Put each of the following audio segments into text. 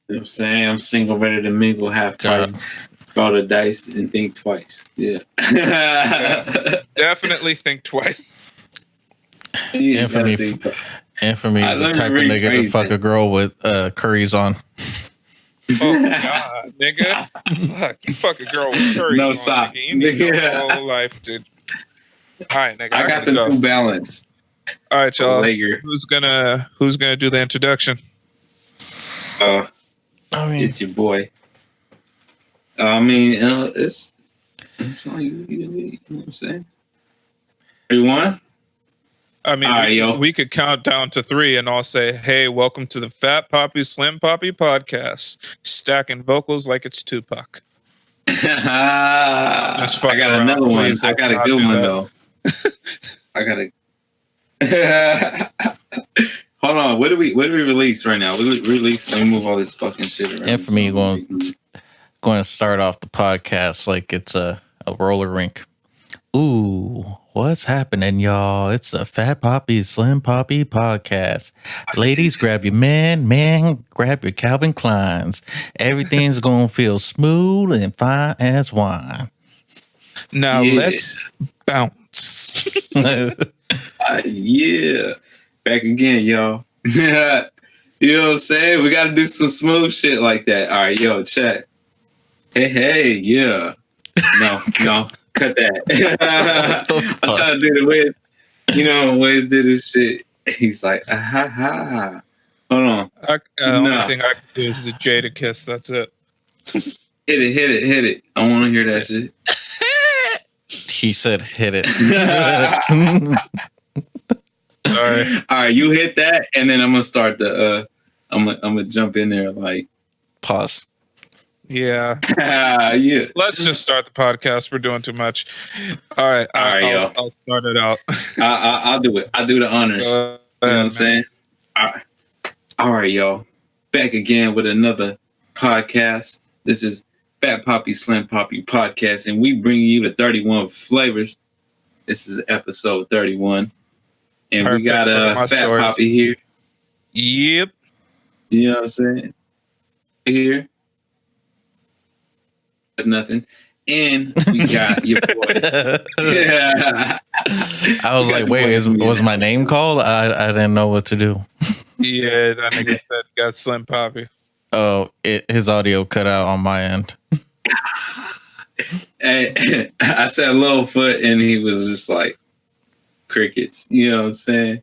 You know what I'm saying? I'm single, ready to mingle, have price, roll the dice, and think twice. Yeah. Definitely think twice. Infamy is the type of nigga to fuck a girl with curries on. Oh God, nigga! Fuck, you fuck a girl with curries no on, socks. nigga. You need your whole life, dude. All right, nigga. I got the New Balance. All right, y'all. Who's gonna do the introduction? It's your boy. I mean, it's on you. You know what I'm saying? 3-1. I mean, we could count down to 3 and I'll say, hey, welcome to the Fat Papi Slim Papi podcast. Stacking vocals like it's Tupac. I got another one. I got a good one, though. I got a... Hold on. What do we release right now? We release... Let me move all this fucking shit around. Infamy going to start off the podcast like it's a roller rink. Ooh, what's happening, y'all? It's a Fat Papi Slim Papi podcast. Ladies, grab your man, grab your Calvin Kleins. Everything's gonna feel smooth and fine as wine. Now let's bounce. Yeah, back again, y'all. You know what I'm saying? We gotta do some smooth shit like that. All right, yo, chat. Hey, yeah. No. Cut that. I'm trying to do the Wiz. You know, Wiz did his shit. He's like, Hold on. The only thing I can do is the Jada kiss. That's it. Hit it. I want to hear that shit. He said, hit it. All right, you hit that, and then I'm gonna start the. I'm gonna jump in there like. Pause. Yeah. Yeah. Let's just start the podcast. We're doing too much. All right, I'll start it out. I'll do it. I'll do the honors. You know what I'm saying? All right, y'all. Back again with another podcast. This is Fat Papi Slim Papi podcast, and we bring you the 31 flavors. This is episode 31, and we got Fat Papi here. Yep. You know what I'm saying? Here. Nothing. And we got your boy. Yeah. I was like, wait, was my name called? I didn't know what to do. Yeah, that nigga said got Slim Papi. Oh, his audio cut out on my end. Hey, I said Littlefoot and he was just like crickets. You know what I'm saying?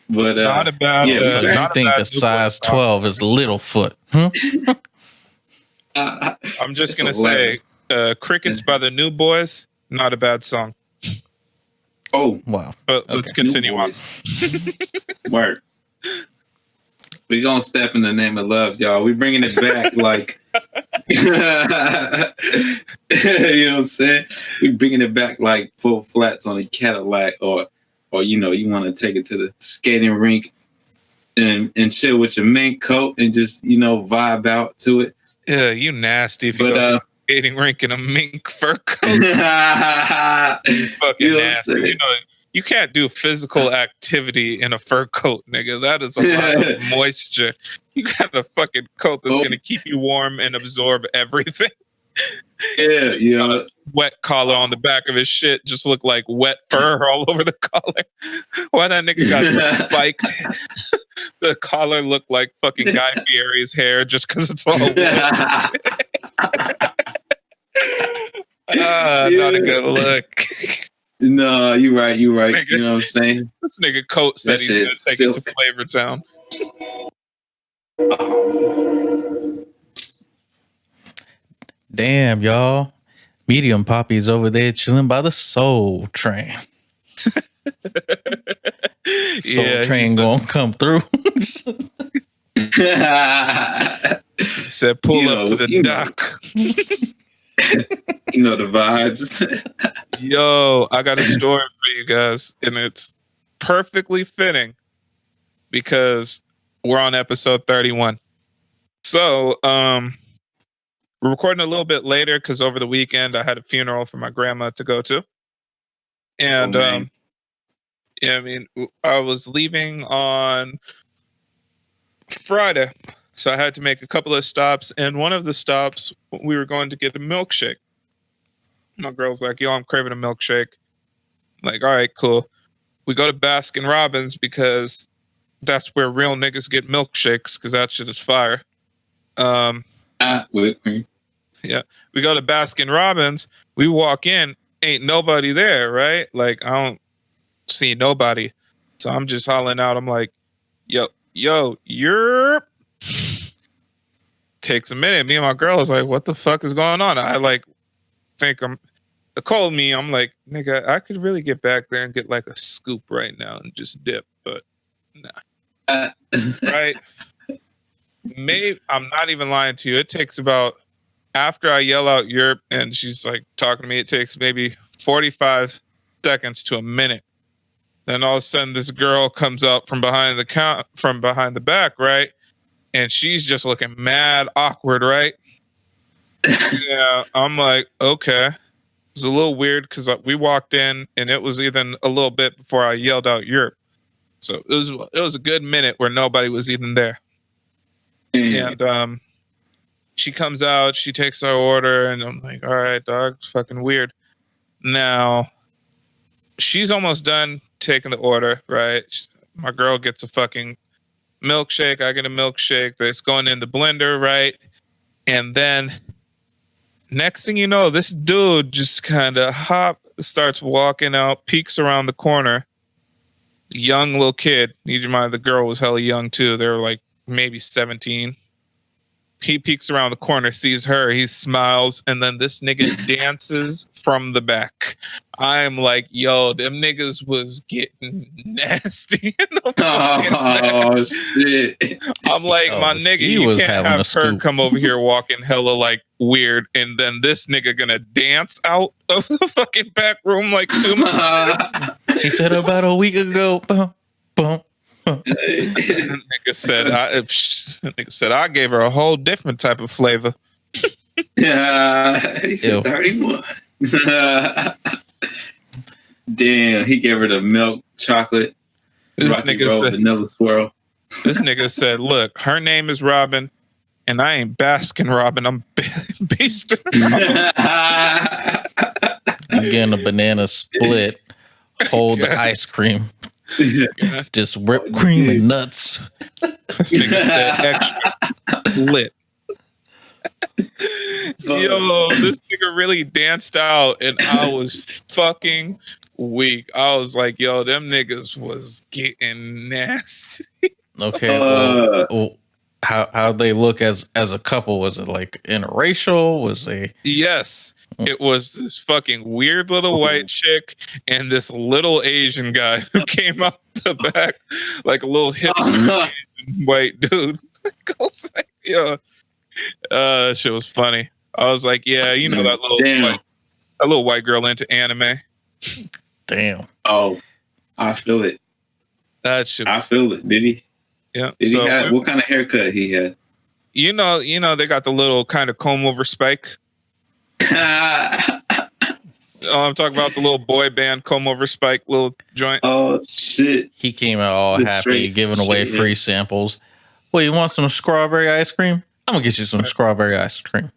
But not a bad. Yeah, so you think a size 12 is Littlefoot? I'm just gonna say, "Crickets" by the New Boys, not a bad song. Oh wow! But let's continue on. Word. We gonna step in the name of love, y'all. We bringing it back, like you know what I'm saying. We bringing it back like full flats on a Cadillac, or you know, you want to take it to the skating rink and chill with your mink coat and just vibe out to it. Yeah, you nasty if you go to a skating rink in a mink fur coat. You fucking nasty. You can't do physical activity in a fur coat, nigga. That is a lot of moisture. You got a fucking coat that's going to keep you warm and absorb everything. Yeah, a wet collar on the back of his shit just look like wet fur all over the collar. Why that nigga got spiked? The collar looked like fucking Guy Fieri's hair just because it's all wet. Not a good look. No, you're right. Nigga, you know what I'm saying? This nigga Coat said he's gonna take it to Flavor Town. Damn, y'all. Medium Papi's over there chilling by the Soul Train. Soul Train gonna come through. He said, pull up to the dock. You know the vibes. Yo, I got a story for you guys, and it's perfectly fitting because we're on episode 31. So, we're recording a little bit later because over the weekend I had a funeral for my grandma to go to. And, I was leaving on Friday. So I had to make a couple of stops, and one of the stops we were going to get a milkshake. My girl's like, "Yo, I'm craving a milkshake." I'm like, all right, cool. We go to Baskin Robbins because that's where real niggas get milkshakes because that shit is fire. Whipped cream. Yeah, we go to Baskin Robbins. We walk in, ain't nobody there, right? Like I don't see nobody, so I'm just hollering out. I'm like, "Yo, you're." Takes a minute. Me and my girl is like, "What the fuck is going on?" I like think I'm. Nicole, me, I'm like, nigga, I could really get back there and get like a scoop right now and just dip, but nah. Right? Maybe I'm not even lying to you. It takes about after I yell out Europe and she's like talking to me, it takes maybe 45 seconds to a minute. Then all of a sudden this girl comes up from behind the back, right? And she's just looking mad awkward, right? Yeah, I'm like, okay. It's a little weird because we walked in and it was even a little bit before I yelled out Europe. So it was a good minute where nobody was even there. And she comes out, she takes our order, and I'm like, all right, dog, it's fucking weird. Now, she's almost done taking the order, right? My girl gets a fucking milkshake. I get a milkshake. That's going in the blender, right? And then next thing you know, this dude just kind of starts walking out, peeks around the corner. Young little kid. Need you mind, the girl was hella young too. They were like maybe 17. He peeks around the corner, sees her, he smiles, and then this nigga dances from the back. I'm like, yo, them niggas was getting nasty in the Oh shit! I'm like, my nigga, you can't have her come over here walking hella like weird, and then this nigga gonna dance out of the fucking back room like 2 minutes. He said about a week ago. Bum, bum. Nigga said I gave her a whole different type of flavor. Yeah, he said 31. Damn, he gave her the milk chocolate. This Rocky nigga Road, said, vanilla swirl. This nigga said, look, her name is Robin, and I ain't Baskin Robin. I'm Based. I'm getting a banana split. Hold the ice cream. Just whipped cream and nuts. This nigga said extra lit. Yo, this nigga really danced out, and I was fucking weak. I was like, yo, them niggas was getting nasty. Okay, well, how they look as a couple? Was it like interracial? Was they? Yes. It was this fucking weird little white chick and this little Asian guy who came out the back like a little hipster white dude. I was like, yo, shit was funny. I was like, yeah, you know that little white girl into anime. Damn. Oh, I feel it. That shit. I feel it. Did he? Yeah. Did he have what kind of haircut he had? You know, they got the little kind of comb over spike. I'm talking about the little boy band comb over spike little joint. Oh shit! He came out all happy, giving away free samples. Well, you want some strawberry ice cream? I'm gonna get you some strawberry ice cream.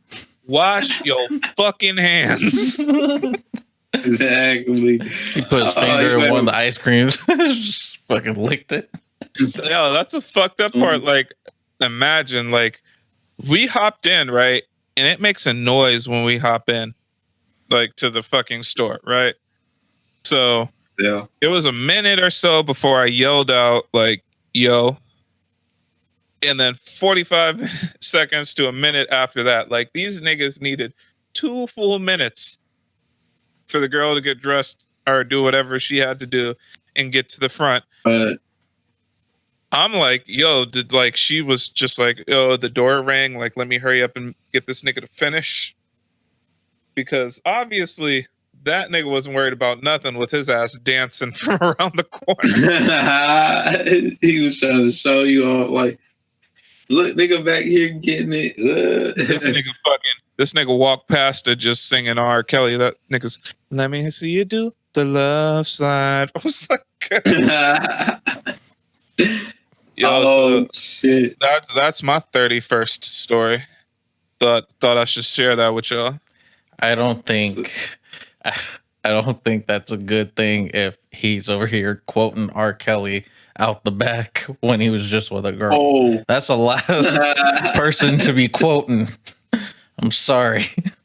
Wash your fucking hands. Exactly. He put his finger in one of the ice creams, just fucking licked it. Yo, that's a fucked up part. Like, imagine, like, we hopped in, right? And it makes a noise when we hop in, like, to the fucking store, right? So, yeah, it was a minute or so before I yelled out, like, yo. And then 45 seconds to a minute after that. Like, these niggas needed 2 full minutes for the girl to get dressed or do whatever she had to do and get to the front. I'm like, yo, she was just like, oh, the door rang. Like, let me hurry up and get this nigga to finish. Because obviously that nigga wasn't worried about nothing with his ass dancing from around the corner. He was trying to show you all, like, look, nigga back here getting it. This nigga walked past it just singing R. Kelly. That nigga's, let me see you do the love slide. I was like, Yo, Oh so shit! that's my 31st story. Thought I should share that with y'all. I don't think I don't think that's a good thing if he's over here quoting R. Kelly out the back when he was just with a girl. Oh, That's the last person to be quoting. I'm sorry.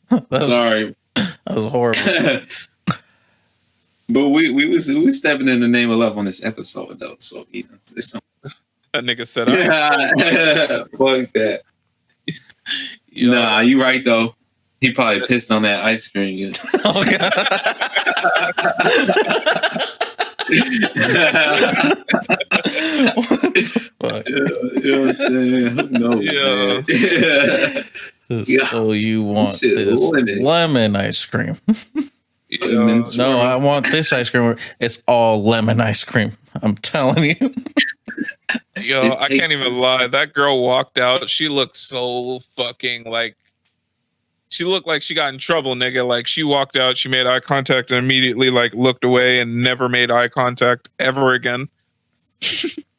sorry. That was horrible. But we was stepping in the name of love on this episode though, so you know it's something. That nigga said, I Fuck that. Yo. Nah, you right though. He probably pissed on that ice cream. Oh, God. Fuck. You know what I'm saying? Who knows, man? So you want Shit, this lemon ice cream? Yo, No, I want this ice cream. It's all lemon ice cream. I'm telling you. Yo, I can't even lie. That girl walked out. She looked so fucking like. She looked like she got in trouble, nigga. Like she walked out, she made eye contact and immediately like looked away and never made eye contact ever again.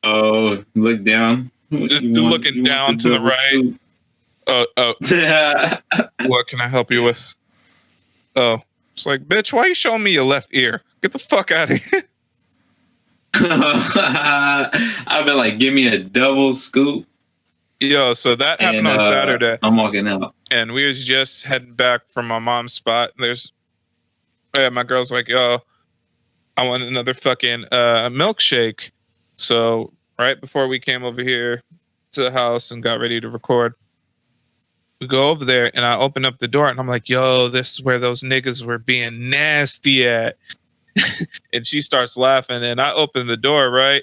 Oh, look down. Just looking down to the right. What can I help you with? Oh, it's like, bitch, why you showing me your left ear? Get the fuck out of here. I've been like, give me a double scoop. Yo, so that happened on Saturday. I'm walking out. And we was just heading back from my mom's spot. My girl's like, yo, I want another fucking milkshake. So right before we came over here to the house and got ready to record, we go over there and I open up the door and I'm like, yo, this is where those niggas were being nasty at. And she starts laughing and I open the door, right?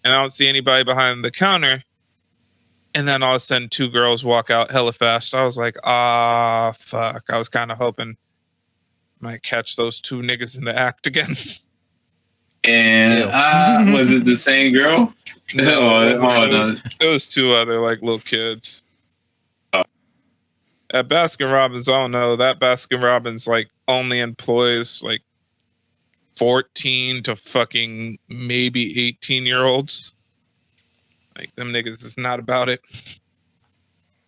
And I don't see anybody behind the counter. And then all of a sudden, two girls walk out hella fast. I was like, fuck. I was kind of hoping I might catch those two niggas in the act again. And was it the same girl? No. It was two other like little kids. At Baskin Robbins, I don't know. That Baskin Robbins like only employs like 14 to fucking maybe 18-year-olds. Like, them niggas is not about it.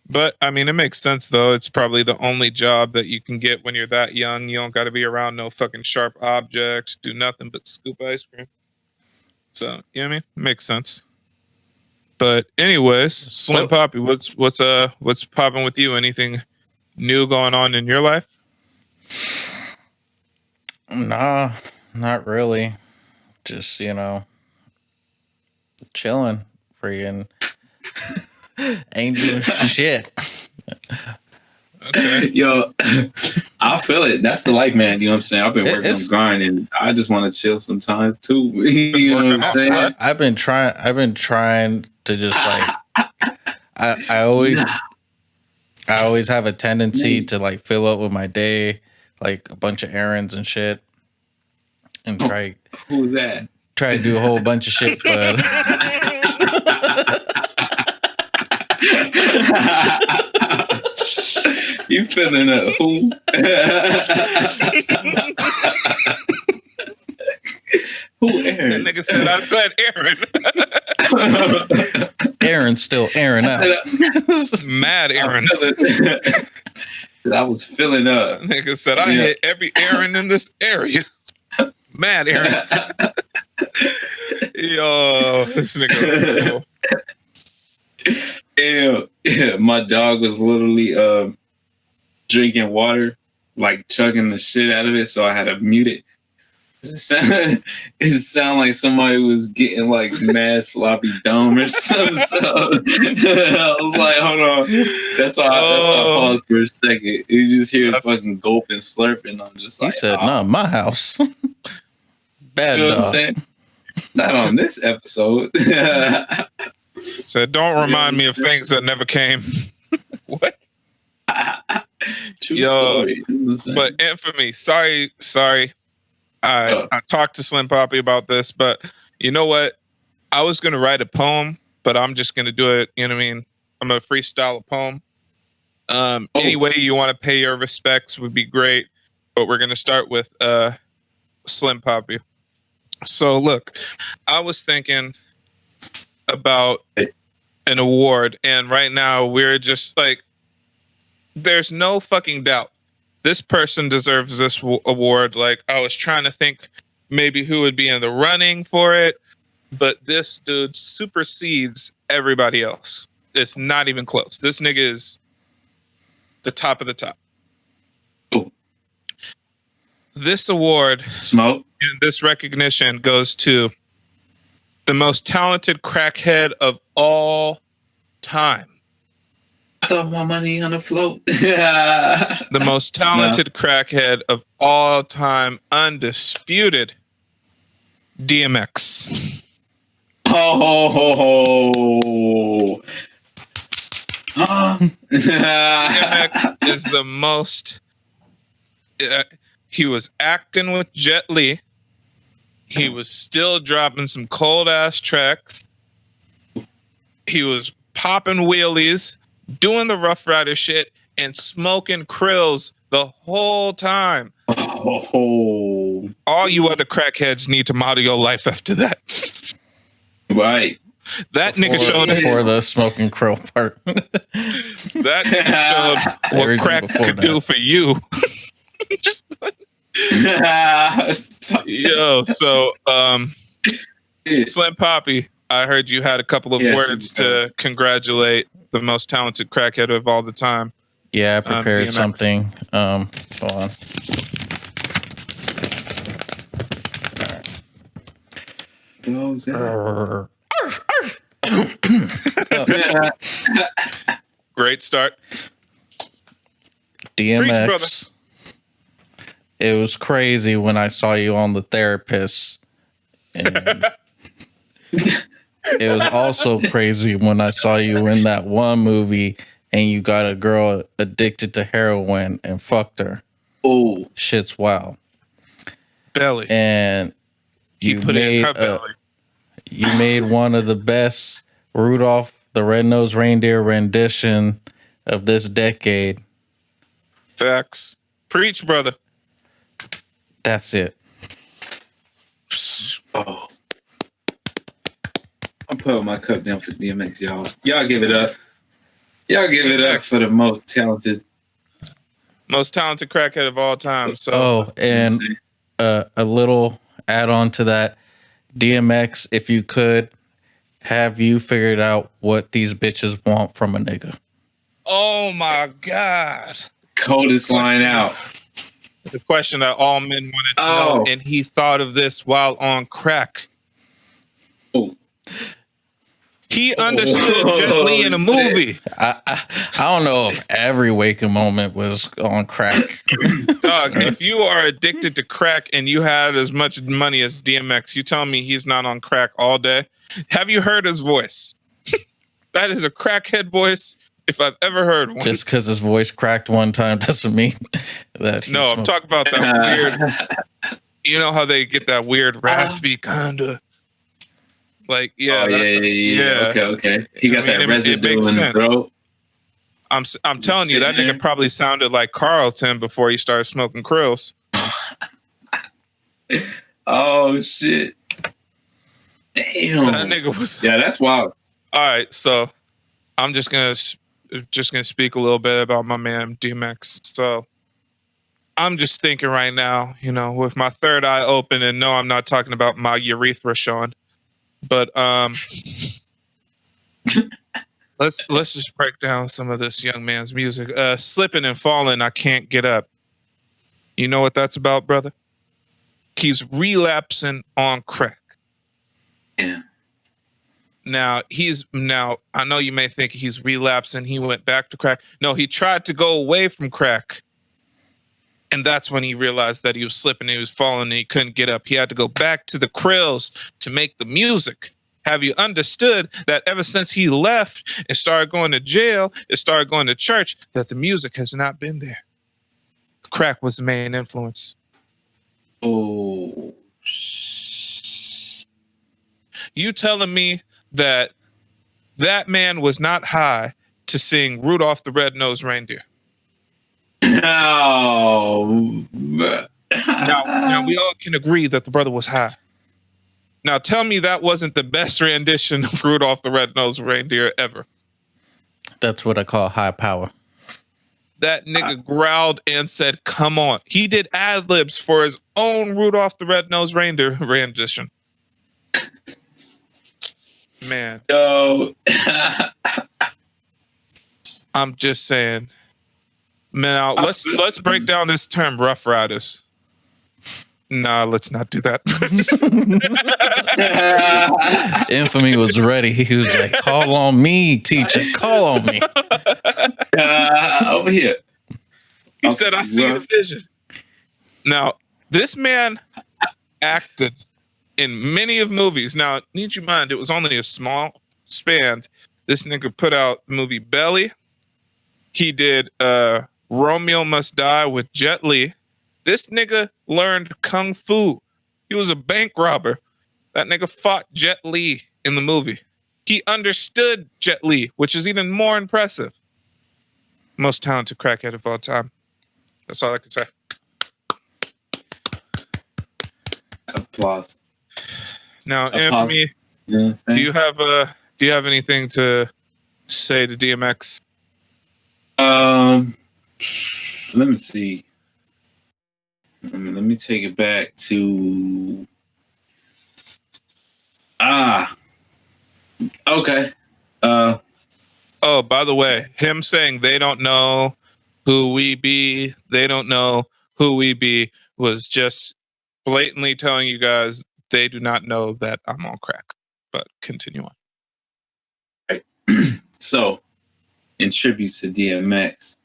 But, I mean, it makes sense, though. It's probably the only job that you can get when you're that young. You don't got to be around no fucking sharp objects, do nothing but scoop ice cream. So, you know what I mean? Makes sense. But anyways, Slim Papi, what's popping with you? Anything new going on in your life? Nah, not really. Just, chilling. Freaking ain't doing shit. Okay. Yo, I feel it. That's the life, man. You know what I'm saying? I've been working on grinding. I just want to chill sometimes too. You know what I'm saying? I've been trying to just like I always have a tendency to like fill up with my day, like a bunch of errands and shit. And who's that? Try to do a whole bunch of shit, but You feeling it? Who? Who, Erin? That nigga said, I said Erin. Erin's still airing out. Mad Erin. I was filling up. Nigga said, I hit every Erin in this area. Mad Erin. Yo, this nigga. Yeah, my dog was literally drinking water, like chugging the shit out of it, so I had to mute it. It sounded like somebody was getting like mad sloppy dome or something. So I was like, hold on. That's why I paused for a second. You just hear fucking gulp and slurping. I'm just like, he said, "No, my house." Bad, you know what I'm saying? Not on this episode. Said, don't remind me of things that never came. What? True story. But Infamy, sorry. I talked to Slim Papi about this, but you know what? I was going to write a poem, but I'm just going to do it. You know what I mean? I'm going to freestyle a poem. Any way you want to pay your respects would be great, but we're going to start with Slim Papi. So look, I was thinking about an award, and right now we're just like, there's no fucking doubt this person deserves this award. Like, I was trying to think maybe who would be in the running for it, but this dude supersedes everybody else. It's not even close. This nigga is the top of the top. Ooh. This award, Smoke, and this recognition goes to the most talented crackhead of all time. I throw my money on the float. The most talented crackhead of all time, undisputed, DMX. Oh. DMX is the most. He was acting with Jet Li. He was still dropping some cold ass tracks. He was popping wheelies, doing the Rough Rider shit, and smoking krills the whole time. Oh. All you other crackheads need to model your life after that. Right. That nigga showed before the smoking krill part. That nigga showed what crack could do for you. Yo, so Slim Papi, I heard you had a couple of words to congratulate the most talented crackhead of all the time. Yeah, I prepared something. Hold on. Great start. DMX. Preach, it was crazy when I saw you on The Therapist. And it was also crazy when I saw you in that one movie and you got a girl addicted to heroin and fucked her. Oh, shit's wow. Belly. And you put it in her belly. You made one of the best Rudolph the Red-Nosed Reindeer rendition of this decade. Facts. Preach, brother. That's it. Oh. I'm putting my cup down for DMX, y'all. Y'all give it up. Y'all give it up for the most talented crackhead of all time. So, and a little add-on to that. DMX, if you could, have you figured out what these bitches want from a nigga? Oh my God. Coldest line out. The question that all men wanted to know, and he thought of this while on crack. Oh. He understood Jet Li in a movie. I don't know if every waking moment was on crack. Dog, if you are addicted to crack and you had as much money as DMX, you tell me he's not on crack all day? Have you heard his voice? That is a crackhead voice if I've ever heard one. Just because his voice cracked one time doesn't mean that No, I'm talking about that weird... You know how they get that weird raspy kind of... Like, yeah. Yeah. Okay. He got that residue in the throat. I'm telling you, that nigga probably sounded like Carlton before he started smoking krills. Oh, shit. Damn. That nigga was... Yeah, that's wild. All right, so I'm just gonna speak a little bit about my man DMX. So I'm just thinking right now, you know, with my third eye open, and no, I'm not talking about my urethra showing. But let's just break down some of this young man's music. Slipping and falling, I can't get up. You know what that's about, brother? He's relapsing on crack. Yeah. Now I know you may think he's relapsing. He went back to crack. No, he tried to go away from crack. And that's when he realized that he was slipping, he was falling, and he couldn't get up. He had to go back to the krills to make the music. Have you understood that ever since he left and started going to jail, and started going to church, that the music has not been there? Crack was the main influence. Oh. You telling me that man was not high to sing Rudolph the Red-Nosed Reindeer? No. Now we all can agree that the brother was high. Now tell me that wasn't the best rendition of Rudolph the Red-Nosed Reindeer ever. That's what I call high power. That nigga growled and said, "Come on." He did ad-libs for his own Rudolph the Red-Nosed Reindeer rendition. Man. Yo. I'm just saying. Now let's break down this term Rough Riders. Nah, let's not do that. Infamy was ready. He was like, "Call on me, teacher. Call on me." Over here. He said, "I see the vision." Now, this man acted in many of movies. Now, need you mind, it was only a small span. This nigga put out the movie Belly. He did Romeo Must Die with Jet Li. This nigga learned Kung Fu. He was a bank robber. That nigga fought Jet Li in the movie. He understood Jet Li, which is even more impressive. Most talented crackhead of all time. That's all I can say. Applause. Now, Infamy, do you have anything to say to DMX? Let me see. Let me take it back to okay. Oh, by the way, him saying they don't know who we be, they don't know who we be was just blatantly telling you guys they do not know that I'm on crack. But continue on. Right. So, in tributes to DMX,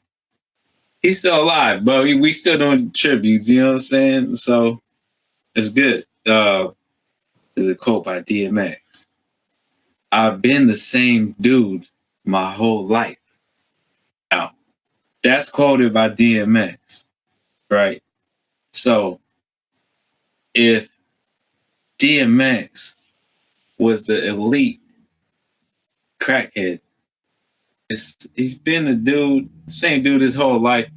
he's still alive, but we still doing tributes, you know what I'm saying? So it's good. There's a quote by DMX. "I've been the same dude my whole life." Now, that's quoted by DMX, right? So if DMX was the elite crackhead, he's been the same dude his whole life.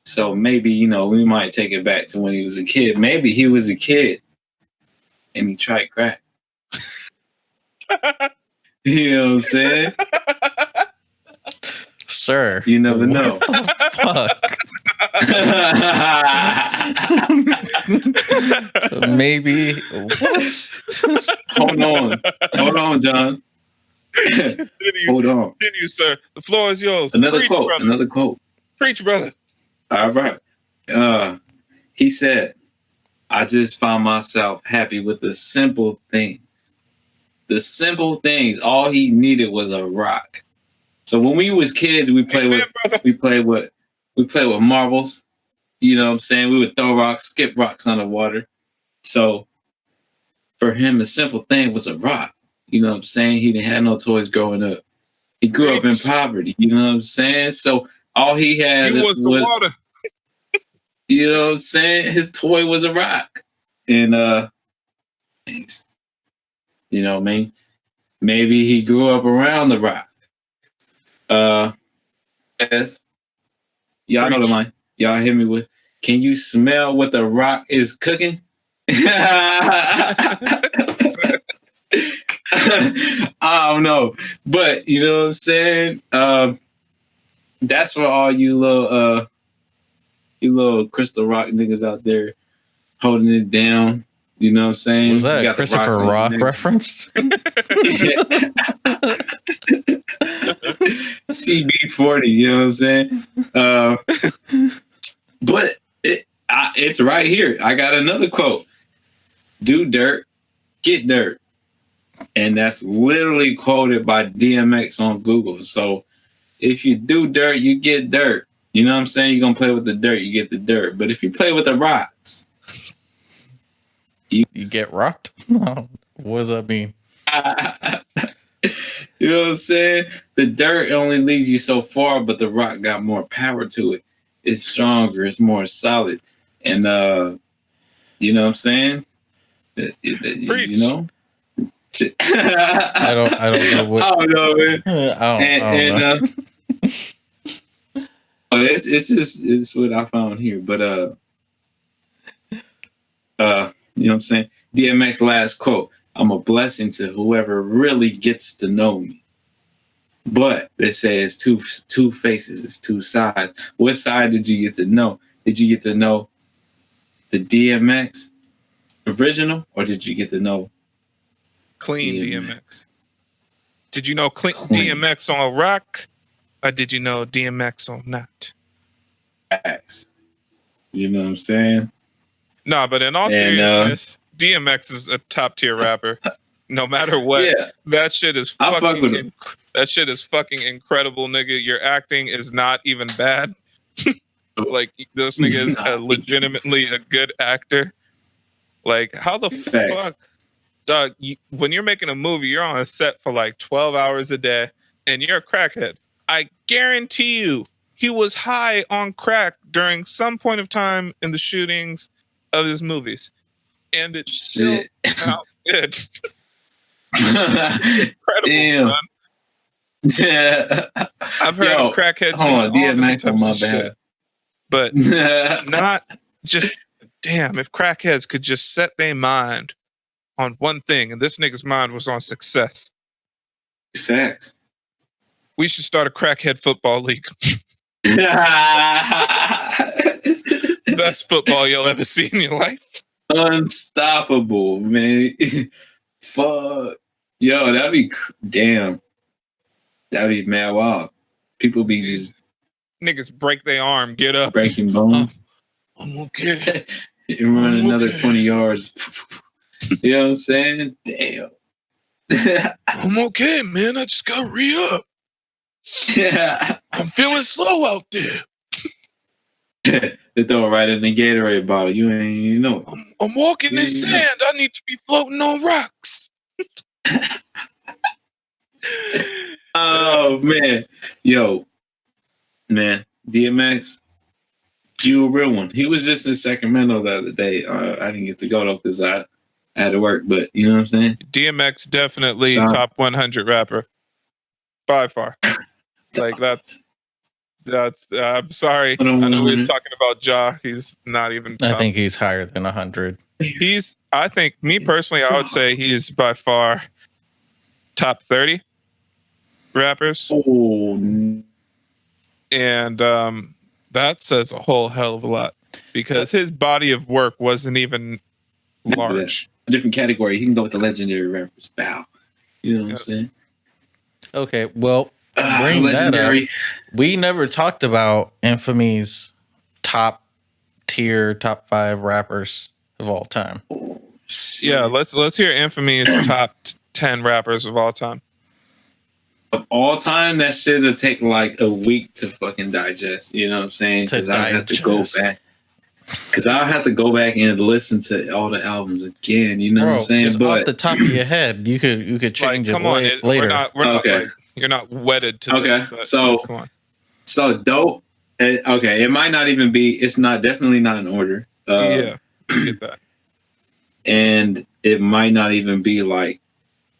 So maybe, we might take it back to when he was a kid. Maybe he was a kid and he tried crack. You know what I'm saying? Sir. You never know. Fuck. Maybe. What? Hold on, John. Hold on. Continue, sir. The floor is yours. Another quote. Preach, brother. All right. He said, "I just found myself happy with the simple things. The simple things. All he needed was a rock." So when we was kids, we played with marbles. You know what I'm saying? We would throw rocks, skip rocks underwater. So for him, the simple thing was a rock. You know what I'm saying? He didn't have no toys growing up. He grew up in poverty. You know what I'm saying? So all he had was the water. You know what I'm saying? His toy was a rock. And thanks. You know what I mean? Maybe he grew up around the rock. Yes. Y'all know the line. Y'all hit me with, "Can you smell what the rock is cooking?" I don't know. But you know what I'm saying? That's for all you little Crystal Rock niggas out there holding it down. You know what I'm saying? Was that a Christopher Rock reference? CB40, you know what I'm saying? But it's right here. I got another quote. "Do dirt, get dirt." And that's literally quoted by DMX on Google. So if you do dirt, you get dirt. You know what I'm saying? You're going to play with the dirt, you get the dirt. But if you play with the rocks, you get rocked? What does that mean? You know what I'm saying? The dirt only leads you so far, but the rock got more power to it. It's stronger. It's more solid. And, you know what I'm saying? Preach. You know? I don't know what. I don't know, man. I don't know. It's what I found here. But you know what I'm saying? DMX last quote. I'm a blessing to whoever really gets to know me. But they say it's two faces, it's two sides. What side did you get to know? Did you get to know the DMX original, or did you get to know Clean DMX? Did you know Clean. DMX on rock, or did you know DMX on not? Facts. You know what I'm saying? No, but in all seriousness, DMX is a top tier rapper. No matter what, that shit is fucking. That shit is fucking incredible, nigga. Your acting is not even bad. Like, this nigga is legitimately a good actor. Like, how the fuck, dog? When you're making a movie, you're on a set for like 12 hours a day, and you're a crackhead. I guarantee you, he was high on crack during some point of time in the shootings of his movies, and it still came out good. Incredible, damn. man. Yeah. I've heard of crackheads doing DMX all on my bad, shit, but not just. Damn, if crackheads could just set their mind on one thing, and this nigga's mind was on success. Facts. We should start a crackhead football league. Best football you'll ever see in your life. Unstoppable, man. Fuck. Yo, that'd be damn. That'd be mad wild. People be just niggas break their arm, get up, breaking bones. I'm okay. And run another 20 yards. You know what I'm saying? Damn. I'm okay, man. I just gotta re-up. Yeah. I'm feeling slow out there. They throw it right in the Gatorade bottle. You ain't even know. I'm walking in sand. I need to be floating on rocks. Oh man. Yo. Man. DMX. You a real one. He was just in Sacramento the other day. I didn't get to go though because I had to work, but you know what I'm saying? DMX definitely top 100 rapper. By far. Like that's I'm sorry. I know he was talking about Ja. He's not even top. I think he's higher than 100. I think, me personally, I would say he's by far top 30 rappers. Oh. And that says a whole hell of a lot because his body of work wasn't even large. Different category. He can go with the legendary rappers. Bow. You know what I'm saying? Okay, well, bring legendary. That up. We never talked about Infamy's top 5 rappers of all time. Oh, yeah, let's hear Infamy's top 10 rappers of all time. Of all time, that shit will take like a week to fucking digest. You know what I'm saying? Because I have to go back. Because I'll have to go back and listen to all the albums again. You know what I'm saying? But off the top of your head, you could change it later. We're not like, you're not wedded to this. But, so come on. So dope. Okay, it might not even be. It's not definitely not in order. Yeah, I get that. And it might not even be like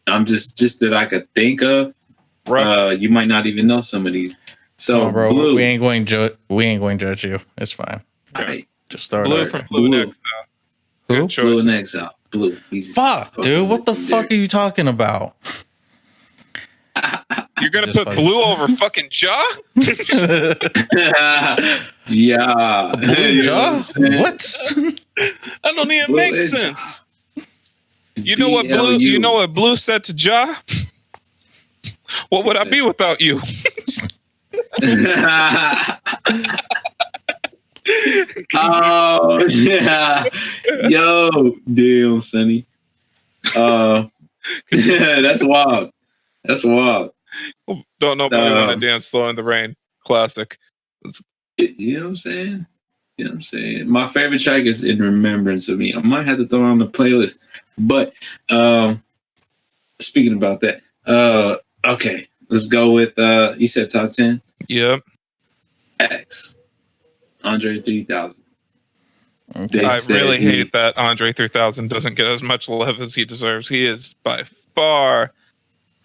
I'm just that I could think of. You might not even know some of these. So, bro, Blue, we ain't going to judge you. It's fine. Right. Just start Blue from Blue in Exile. Who? Blue in Exile. Blue. Fuck, dude. What the fuck are you talking about? You're gonna put Blue over fucking Ja? Yeah. Blue Ja? What? That don't even make sense. You know what Blue? You know what Blue said to Ja? What would I be without you? Oh yeah, yo, damn, Sonny. Yeah, that's wild. That's wild. Don't nobody want to dance slow in the rain. Classic. You know what I'm saying? You know what I'm saying? My favorite track is In Remembrance of Me. I might have to throw it on the playlist. But speaking about that, okay, let's go with you said top 10? Yep. X. Andre 3000. Okay. I really hate that Andre 3000 doesn't get as much love as he deserves. He is by far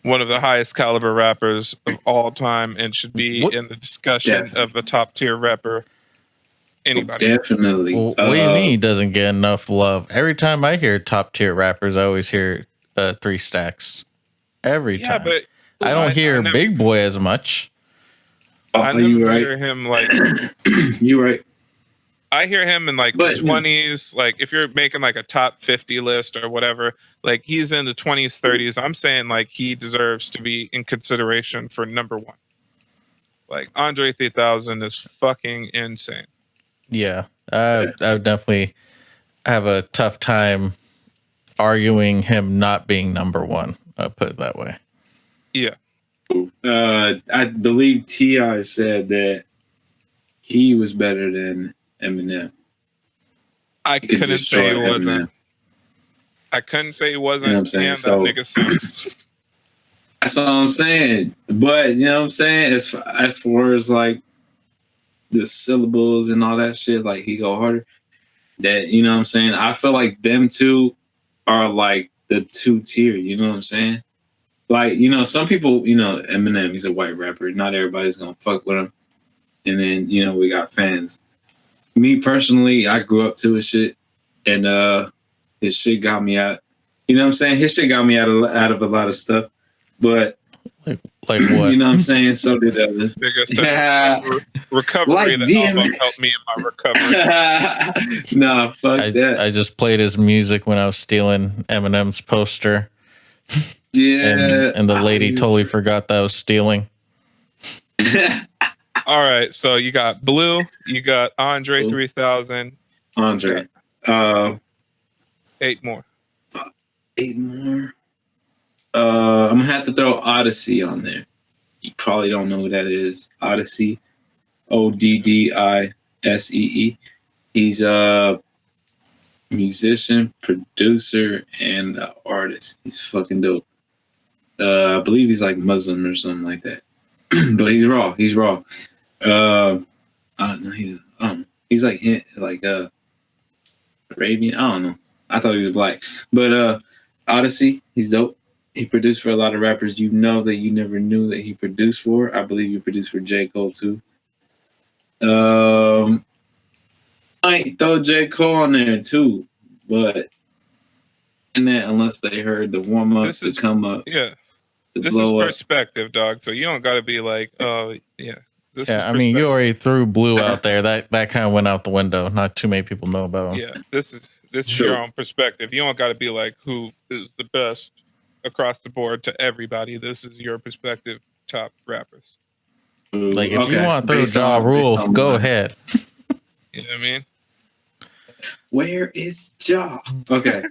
one of the highest caliber rappers of all time and should be in the discussion of a top tier rapper. Anybody. Definitely. Well, what do you mean he doesn't get enough love? Every time I hear top tier rappers, I always hear 3 stacks every Yeah, time. but I don't hear never, Big Boy as much. I never you right. hear him like. You right. I hear him in like But, the 20s. Like if you're making like a top 50 list or whatever, like he's in the 20s, 30s. I'm saying like he deserves to be in consideration for number 1. Like Andre 3000 is fucking insane. Yeah, I would definitely have a tough time arguing him not being number 1. I'll put it that way. Yeah. I believe T.I. said that he was better than Eminem. I He could couldn't say destroy he wasn't. Eminem. I couldn't say he wasn't. You know what I'm saying? And So- that nigga sucks. That's what I'm saying. But you know what I'm saying? As far as like the syllables and all that shit, like he go harder. That, you know what I'm saying? I feel like them two are like the 2 tier, you know what I'm saying? Like, you know, some people, you know, Eminem, he's a white rapper. Not everybody's gonna fuck with him. And then, you know, we got fans. Me personally, I grew up to his shit, and his shit got me out. You know what I'm saying? His shit got me out of a lot of stuff. But Like what? you know what I'm saying? So did others. Nigga said Yeah. recovery. Like The album DMX. helped me in my recovery. Nah, fuck that. I just played his music when I was stealing Eminem's poster, Yeah. and the lady totally forgot that I was stealing. All right, so you got Blue, you got Andre Blue. 3000, Andre. 8 more. 8 more. I'm gonna have to throw Odyssey on there. You probably don't know who that is. Odyssey. Oddisee. He's a musician, producer, and artist. He's fucking dope. I believe he's like Muslim or something like that. But he's raw. I don't know. He's like Arabian. I don't know. I thought he was black. But Odyssey, he's dope. He produced for a lot of rappers you know that you never knew that he produced for. I believe he produced for J. Cole too. Might throw J. Cole on there too, but and that unless they heard the warm up to come up. Yeah. To This is blow up. perspective, dog. So you don't gotta be like, oh yeah. This is Yeah, I mean, you perspective. already threw Blue out there. That kind of went out the window. Not too many people know about him. Yeah, this is Sure. your own perspective. You don't gotta be like who is the best across the board to everybody. This is your perspective, top rappers. Like, if you Okay. want to throw Based Ja on- Rule, based on go mine. ahead. You know what I mean? Where is Ja? Okay.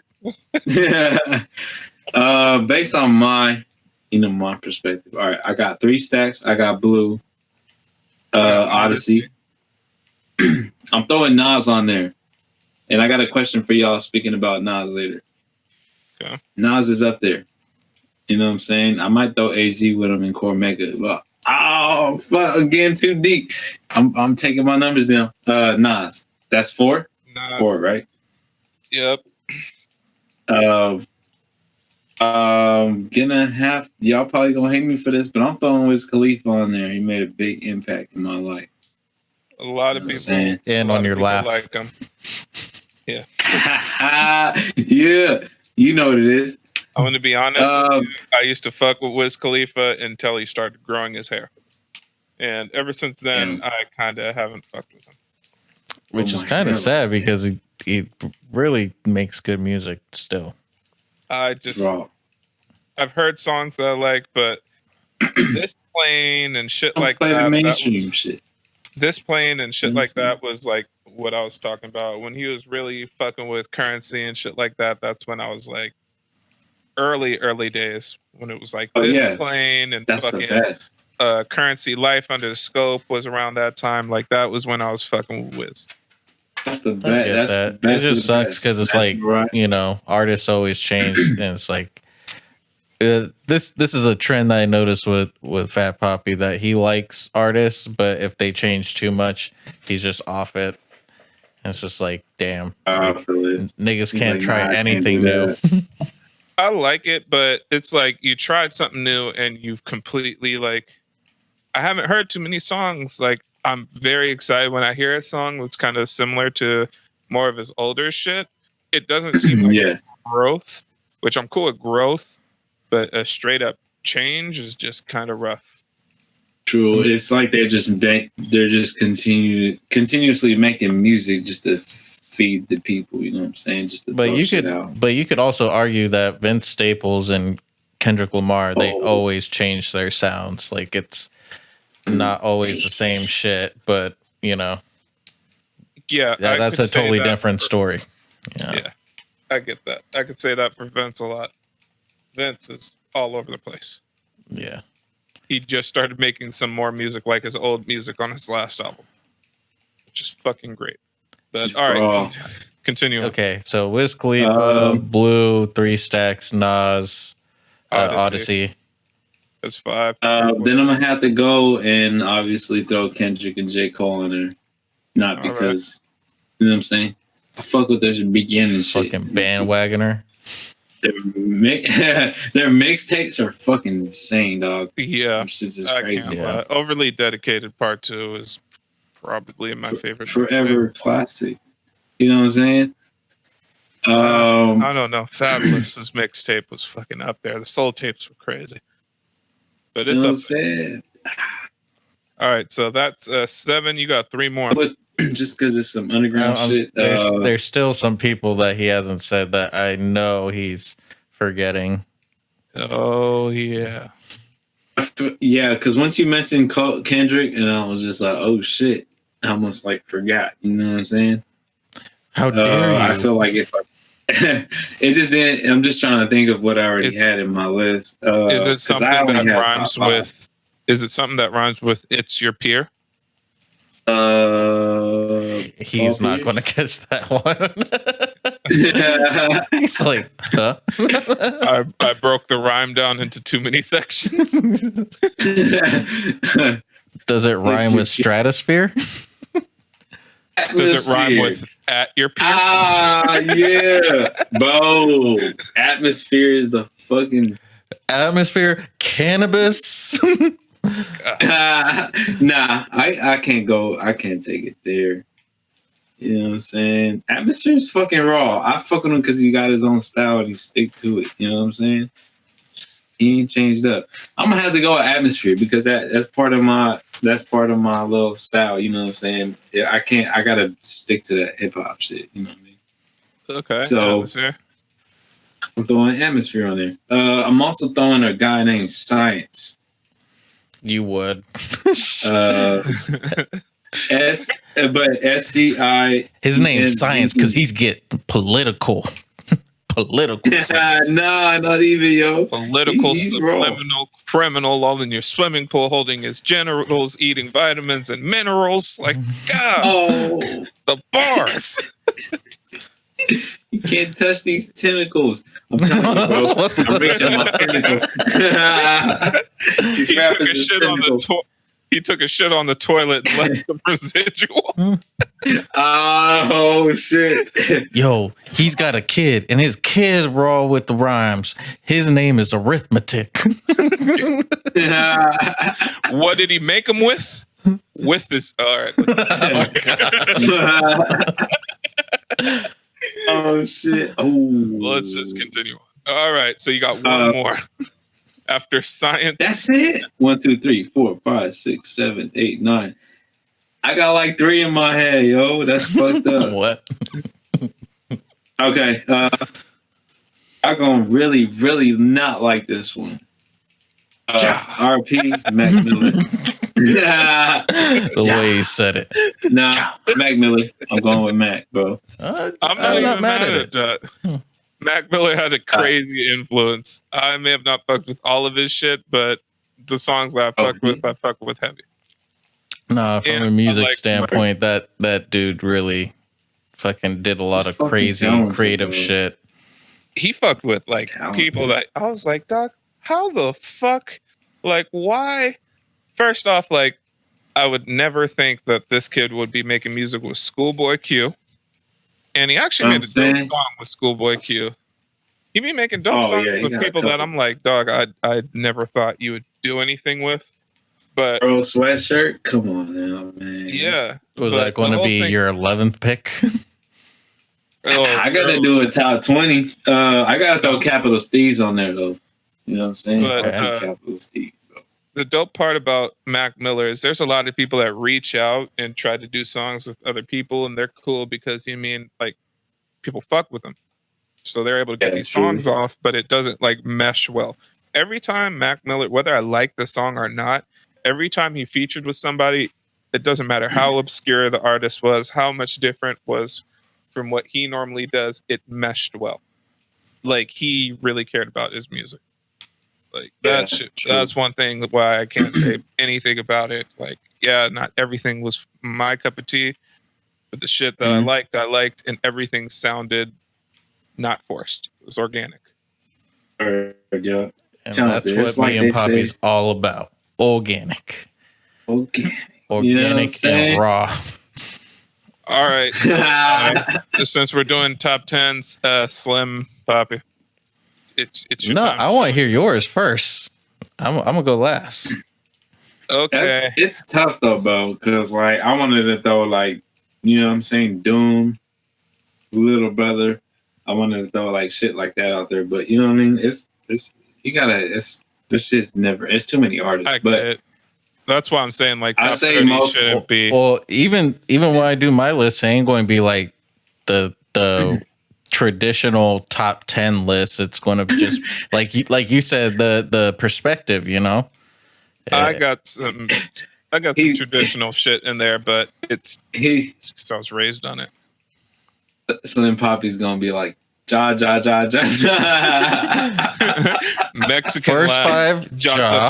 Based on my perspective. All right, I got 3 stacks. I got Blue, Odyssey. I'm throwing Nas on there, and I got a question for y'all. Speaking about Nas later. Okay. Nas is up there. You know what I'm saying? I might throw AZ with him in Core Mega. Well, oh fuck! Again, too deep. I'm taking my numbers down. Nas. That's 4. Nas. 4, right? Yep. Gonna have y'all probably gonna hate me for this, but I'm throwing Wiz Khalifa on there. He made a big impact in my life. A lot of You know what I'm people saying? And a lot on of your people laugh. like him. Yeah. Yeah, you know what it is. I'm gonna be honest. Um, with you. I used to fuck with Wiz Khalifa until he started growing his hair, and ever since then, I kind of haven't fucked with him. Which Oh is my kind of God. sad because he really makes good music still. Raw. I've heard songs that I like, but this plane and shit Don't like play that. the that mainstream was, shit. this plane and shit Mhm. like that was like what I was talking about when he was really fucking with Currency and shit like that. That's when I was like early days when it was like Oh, this yeah. plane and That's the fucking best. Currency Life Under the Scope was around that time. Like that was when I was fucking with Wiz. That's the I best. get That's that. the best. It just of the sucks best. because it's That's like, right. you know, artists always change, and it's like this is a trend that I noticed with Fat Papi, that he likes artists, but if they change too much, he's just off it. And it's just like, damn, I like, feel it. niggas He's can't like, try nah, I can't anything do new. that. I like it, but it's like you tried something new and you've completely like. I haven't heard too many songs. Like I'm very excited when I hear a song that's kind of similar to more of his older shit. It doesn't seem like Yeah. growth. which I'm cool with growth, but a straight up change is just kind of rough. True. It's like they're just continuously making music just to feed the people. You know what I'm saying? Just to But throw you shit could, out. but you could also argue that Vince Staples and Kendrick Lamar, they always change their sounds. Like it's not always the same shit, but Yeah, that's a totally different story. Yeah, I get that. I could say that for Vince a lot. Vince is all over the place. Yeah. He just started making some more music like his old music on his last album, which is fucking great. But all right, continue. Okay, so Wiz Khalifa, Blue, 3 Stacks, Nas, Odyssey. That's 5. Then I'm gonna have to go and obviously throw Kendrick and J. Cole in there. Not because you know what I'm saying. I fuck with their beginning shit. Fucking bandwagoner. Their mixtapes are fucking insane, dog. Yeah, shit is crazy. Overly Dedicated Part 2 is probably my favorite. Forever classic. You know what I'm saying? I don't know. Fabulous's mixtape was fucking up there. The soul tapes were crazy, but it's up there. All right, so that's 7. You got 3 more. But just because it's some underground shit. There's still some people that he hasn't said that I know he's forgetting. Oh yeah, yeah. Because once you mentioned Kendrick, and I was just like, oh shit, I almost like forgot. You know what I'm saying? How dare you? I feel like if it just didn't. I'm just trying to think of what I already had in my list. Is it something that rhymes with? Is it something that rhymes with "It's Your Peer"? He's not going to catch that one. He's like, huh? I broke the rhyme down into too many sections. Does it rhyme with stratosphere? Does it rhyme with "at your peer"? Ah, yeah, bro. Atmosphere is the fucking atmosphere. Cannabis. Nah, I can't go. I can't take it there. You know what I'm saying? Atmosphere is fucking raw. I fuck with him because he got his own style and he stick to it. You know what I'm saying? He ain't changed up. I'm gonna have to go with Atmosphere because that's part of my little style. You know what I'm saying? Yeah, I gotta stick to that hip hop shit. You know what I mean? Okay. So Atmosphere. I'm throwing Atmosphere on there. I'm also throwing a guy named Science. You would. SCI. His name's Science because he's get political. Political. Nah, not even, yo. Political, subliminal, criminal, all in your swimming pool, holding his genitals, eating vitamins and minerals. Like, God, the bars. You can't touch these tentacles. I'm telling you, bro. I'm reaching my pinnacle. He took a shit on the toilet and left some residual. Oh shit! Yo, he's got a kid, and his kid raw with the rhymes. His name is Arithmetic. What did he make him with? With this. All right. Oh my God. Oh shit! Oh, let's just continue on. All right, so you got one more after Science. That's it. 1, 2, 3, 4, 5, 6, 7, 8, 9. I got like 3 in my head, yo. That's fucked up. What? Okay, I'm gonna really, really not like this one. RP Mac Miller. The way he said it. Nah, Mac Miller. I'm going with Mac, bro. I'm not even mad at that. Mac Miller had a crazy influence. I may have not fucked with all of his shit, but the songs that I fucked with, I fucked with heavy. Nah, from a music standpoint, that dude really fucking did a lot of crazy creative shit. He fucked with like people that I was like, Doc, how the fuck? Like, why? First off, like, I would never think that this kid would be making music with Schoolboy Q. And he actually made a dope song with Schoolboy Q. He be making dope songs with people that I'm like, dog, I never thought you would do anything with. But Earl Sweatshirt? Come on now, man. Yeah. Was that going to be your 11th pick? I gotta do a top 20. I gotta throw Capital Steez on there though. You know what I'm saying? But, Capital Steez, bro. The dope part about Mac Miller is there's a lot of people that reach out and try to do songs with other people, and they're cool because like people fuck with them, so they're able to get these songs off, but it doesn't like mesh well. Every time Mac Miller, whether I like the song or not, every time he featured with somebody, it doesn't matter how obscure the artist was, how much different was from what he normally does, it meshed well. Like he really cared about his music. Like that's one thing why I can't say anything about it. Like, yeah, not everything was my cup of tea, but the shit that I liked, and everything sounded not forced. It was organic. Yeah. And that's what me and Papi's all about. Organic. Organic and raw. All right. Since we're doing top 10s, Slim, Papi. It's your time. I want to hear yours first. I'm gonna go last. Okay. It's tough though, bro, because like I wanted to throw like, you know what I'm saying, Doom, Little Brother. I wanted to throw like shit like that out there, but you know what I mean? This shit's never. It's too many artists. But that's why I'm saying like I say most shouldn't be. Well, even when I do my list, it ain't going to be like the traditional top 10 list. It's going to just like you said, the perspective, you know. I got some traditional shit in there, but it's because I was raised on it. Slim Papi's gonna be like ja. Mexican first line. 5 ja.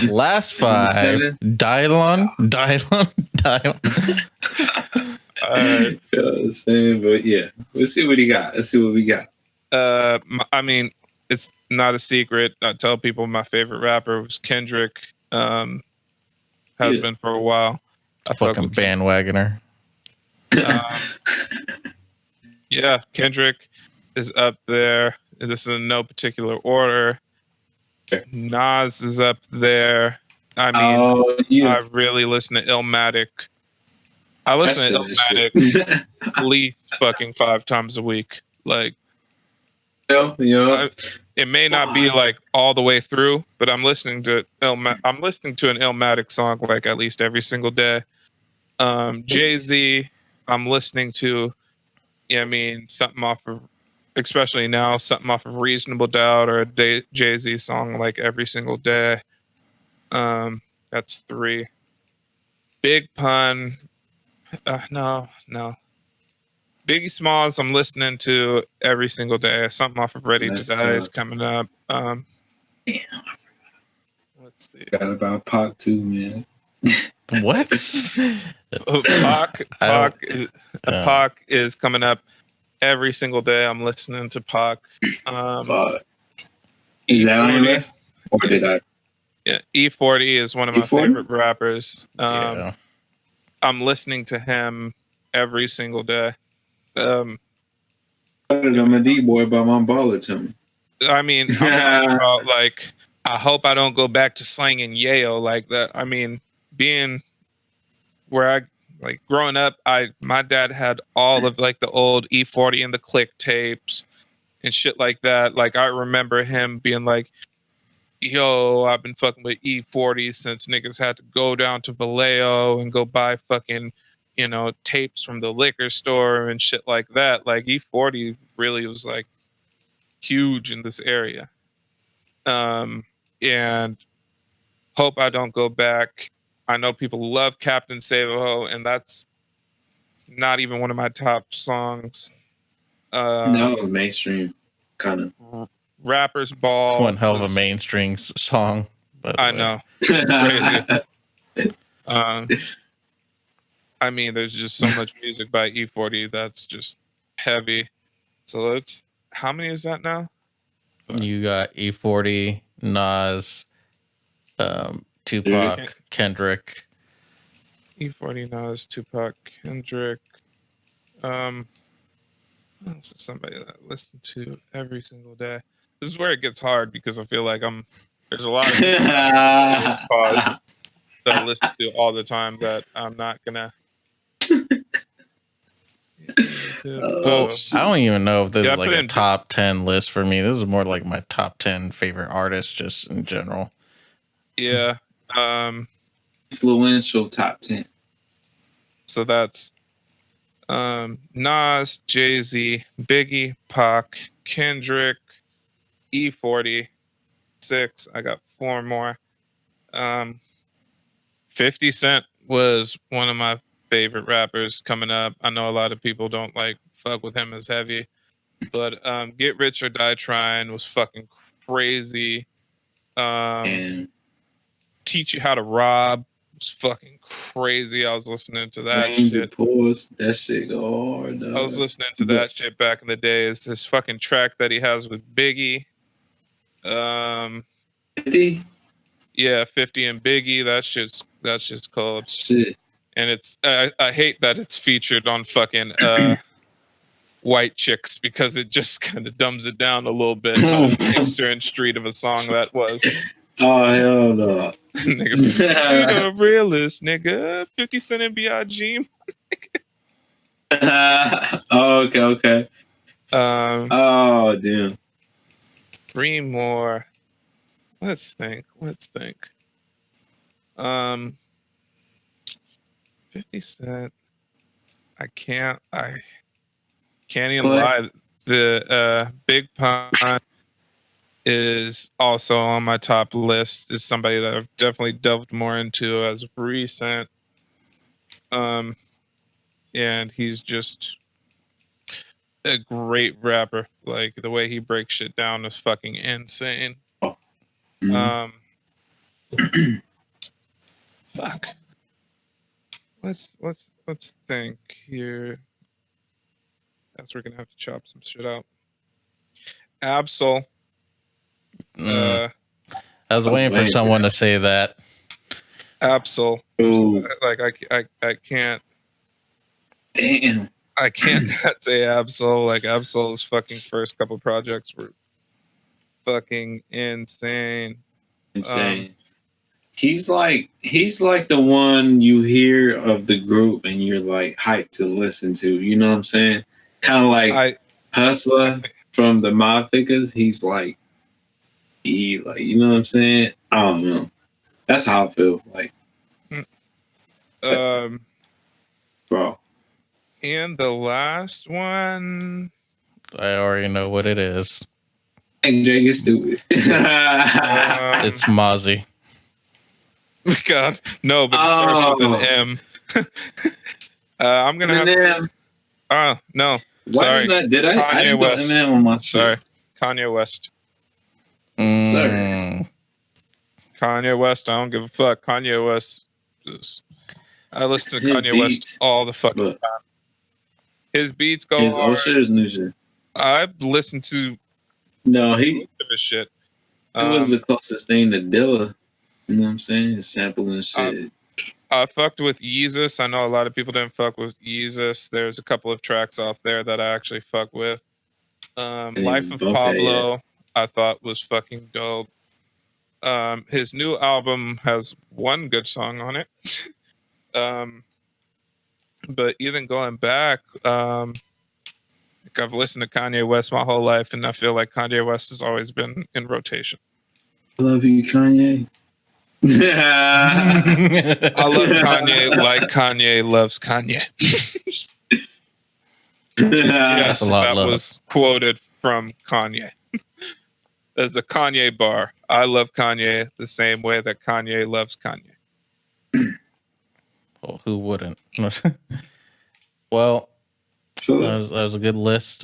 Last 5 Dylon. All right. But yeah, let's see what he got. Let's see what we got. I mean, it's not a secret. I tell people my favorite rapper was Kendrick. Has been for a while. I fucking bandwagoner. Yeah, Kendrick is up there. This is in no particular order. Nas is up there. I mean, I really listen to Illmatic. I listen to Illmatic at least fucking 5 times a week. Like, it may not be like all the way through, but I'm listening to I'm listening to an Illmatic song like at least every single day. Jay-Z, I'm listening to, I mean, something off of, especially now, something off of Reasonable Doubt or a Jay-Z song like every single day. That's 3. Big Pun, no. Biggie Smalls, I'm listening to every single day. Something off of Ready to Die is coming up. Damn, let's see. Forgot about Pac too, man. What? Pac is coming up every single day. I'm listening to Pac. Is that on your list? Or did I? Yeah, E40 is one of my favorite rappers. Yeah. I'm listening to him every single day. I'm a D boy by my baller to me. I mean, I'm talking about like, I hope I don't go back to slanging yayo like that. I mean, being where I like growing up, my dad had all of like the old E40 and the Click tapes and shit like that. Like I remember him being like, yo, I've been fucking with E40 since niggas had to go down to Vallejo and go buy fucking, tapes from the liquor store and shit like that. Like E40 really was like huge in this area. And hope I don't go back. I know people love Captain Save-A-Ho, and that's not even one of my top songs. No, mainstream kind of. Rapper's Ball. It's one hell of a mainstream song. I know. It's crazy. I mean, there's just so much music by E40 that's just heavy. So how many is that now? You got E40, Nas, Tupac, Kendrick. E40, Nas, Tupac, Kendrick. This is somebody that I listen to every single day. This is where it gets hard because I feel like there's a lot of pause that I listen to all the time that I'm not gonna. Well, I don't even know if this is like a top 10 list for me. This is more like my top 10 favorite artists just in general. Yeah. Influential top 10. So that's Nas, Jay-Z, Biggie, Pac, Kendrick, E40, 6. I got 4 more. 50 Cent was one of my favorite rappers coming up. I know a lot of people don't like fuck with him as heavy, but Get Rich or Die Trying was fucking crazy. And Teach You How to Rob was fucking crazy. I was listening to that Rains shit. and Pours, that shit go hard, dog. I was listening to that shit back in the day. It's this fucking track that he has with Biggie. 50? Yeah, 50 and Biggie. That shit's called. Shit. And it's I hate that it's featured on fucking White Chicks because it just kind of dumbs it down a little bit. How hipster and street of a song that was. Oh hell no. Niggas, you the realist, nigga. 50 Cent and B.I.G. Oh, okay. Oh damn. 3 more. Let's think. 50 Cent. I can't even lie. The Big Pun is also on my top list. Is somebody that I've definitely delved more into as of recent. And he's just a great rapper. Like the way he breaks shit down is fucking insane. Mm-hmm. Fuck. Let's think here. Guess we're gonna have to chop some shit out. Absol. I was waiting for someone to say that. Absol. Like I can't. Damn. I can't not say Absol. Like Absol's fucking first couple projects were fucking insane. He's like the one you hear of the group and you're like hyped to listen to. You know what I'm saying? Kind of like Hustler from the Mob Figures. He's like, you know what I'm saying? I don't know. That's how I feel. Like, bro. And the last one, I already know what it is. And Jake is stupid. It's Mozzie. God, no, but it starts with an M. I'm gonna have to. Oh no, sorry. Did I? Kanye West. On my sorry, Kanye West. Sorry. Kanye West. I don't give a fuck. Kanye West. I listen to Kanye West all the fucking time. His beats go his hard. Old shit is new shit. I've listened to. No, his shit. It was the closest thing to Dilla. You know what I'm saying? His sampling shit. I fucked with Yeezus. I know a lot of people didn't fuck with Yeezus. There's a couple of tracks off there that I actually fuck with. Life of Pablo, I thought was fucking dope. His new album has one good song on it. But even going back, I've listened to Kanye West my whole life, and I feel like Kanye West has always been in rotation. I love you, Kanye. I love Kanye like Kanye loves Kanye. Yes, that was quoted from Kanye. There's a Kanye bar. I love Kanye the same way that Kanye loves Kanye. Well, who wouldn't? Well, that was a good list.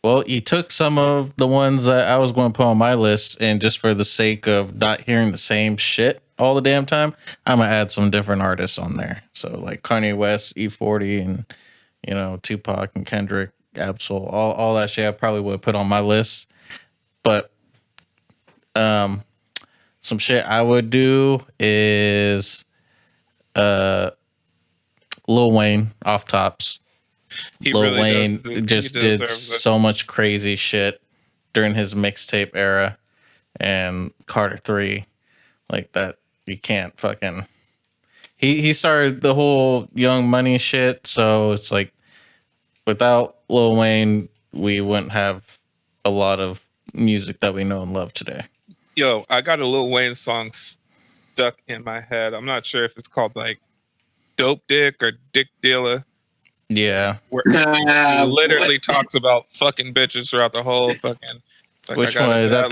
Well, you took some of the ones that I was going to put on my list, and just for the sake of not hearing the same shit all the damn time, I'm going to add some different artists on there. So like Kanye West, E40, and, you know, Tupac and Kendrick, Absol, all that shit I probably would put on my list. But some shit I would do is Lil Wayne, Off Tops. Lil Wayne just did so much crazy shit during his mixtape era, and Carter 3, like that. You can't he started the whole Young Money shit. So it's like without Lil Wayne, we wouldn't have a lot of music that we know and love today. Yo, I got a Lil Wayne song stuck in my head. I'm not sure if it's called like Dope Dick or Dick Dealer. Yeah. Where he literally talks about fucking bitches throughout the whole fucking. Like, Which one is that?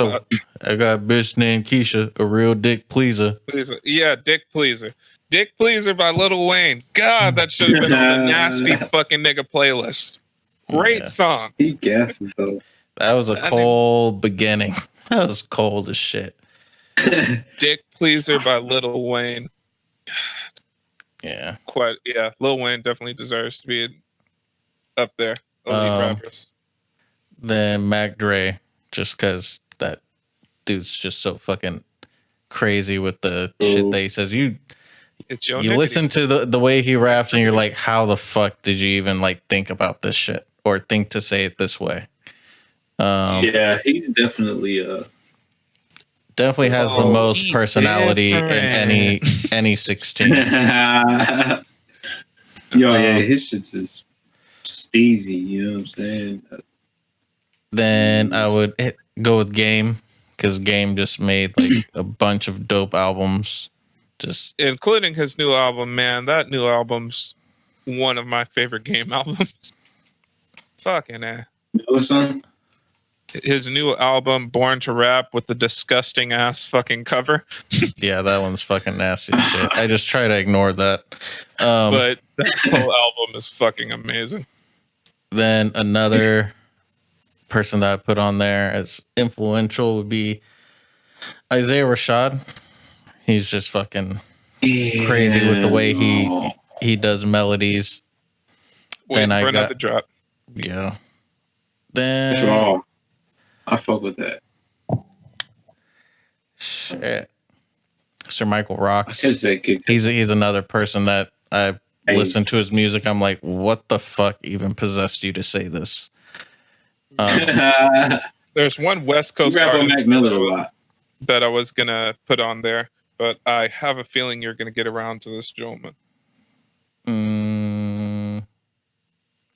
I got a bitch named Keisha, a real dick pleaser. Yeah, Dick Pleaser. Dick Pleaser by Lil Wayne. God, that should have been on the nasty fucking nigga playlist. Great song. He guesses though. That was a cold beginning. That was cold as shit. Dick Pleaser by Lil Wayne. Yeah. Lil Wayne definitely deserves to be up there. Elite rappers. Then Mac Dre, just because that dude's just so fucking crazy with the shit that he says. You listen to the way he raps and you're like, how the fuck did you even like think about this shit or think to say it this way? Yeah, he's definitely has the most personality in any 16. Yeah, his shit's is steezy, you know what I'm saying? Then I would go with Game, because Game just made like a bunch of dope albums. Just including his new album, man. That new album's one of my favorite Game albums. Fucking What song? His new album, Born to Rap, with the disgusting ass fucking cover. Yeah, that one's fucking nasty as shit. I just try to ignore that. But that whole album is fucking amazing. Then another person that I put on there as influential would be Isaiah Rashad. He's just fucking crazy with the way he does melodies. Waiting for another drop. Yeah. Then it's raw. I fuck with that. Shit. Sir Michael Rocks. He's another person that I listen to his music. I'm like, what the fuck even possessed you to say this? There's one West Coast artist Mac Miller a lot that I was gonna put on there, but I have a feeling you're gonna get around to this gentleman.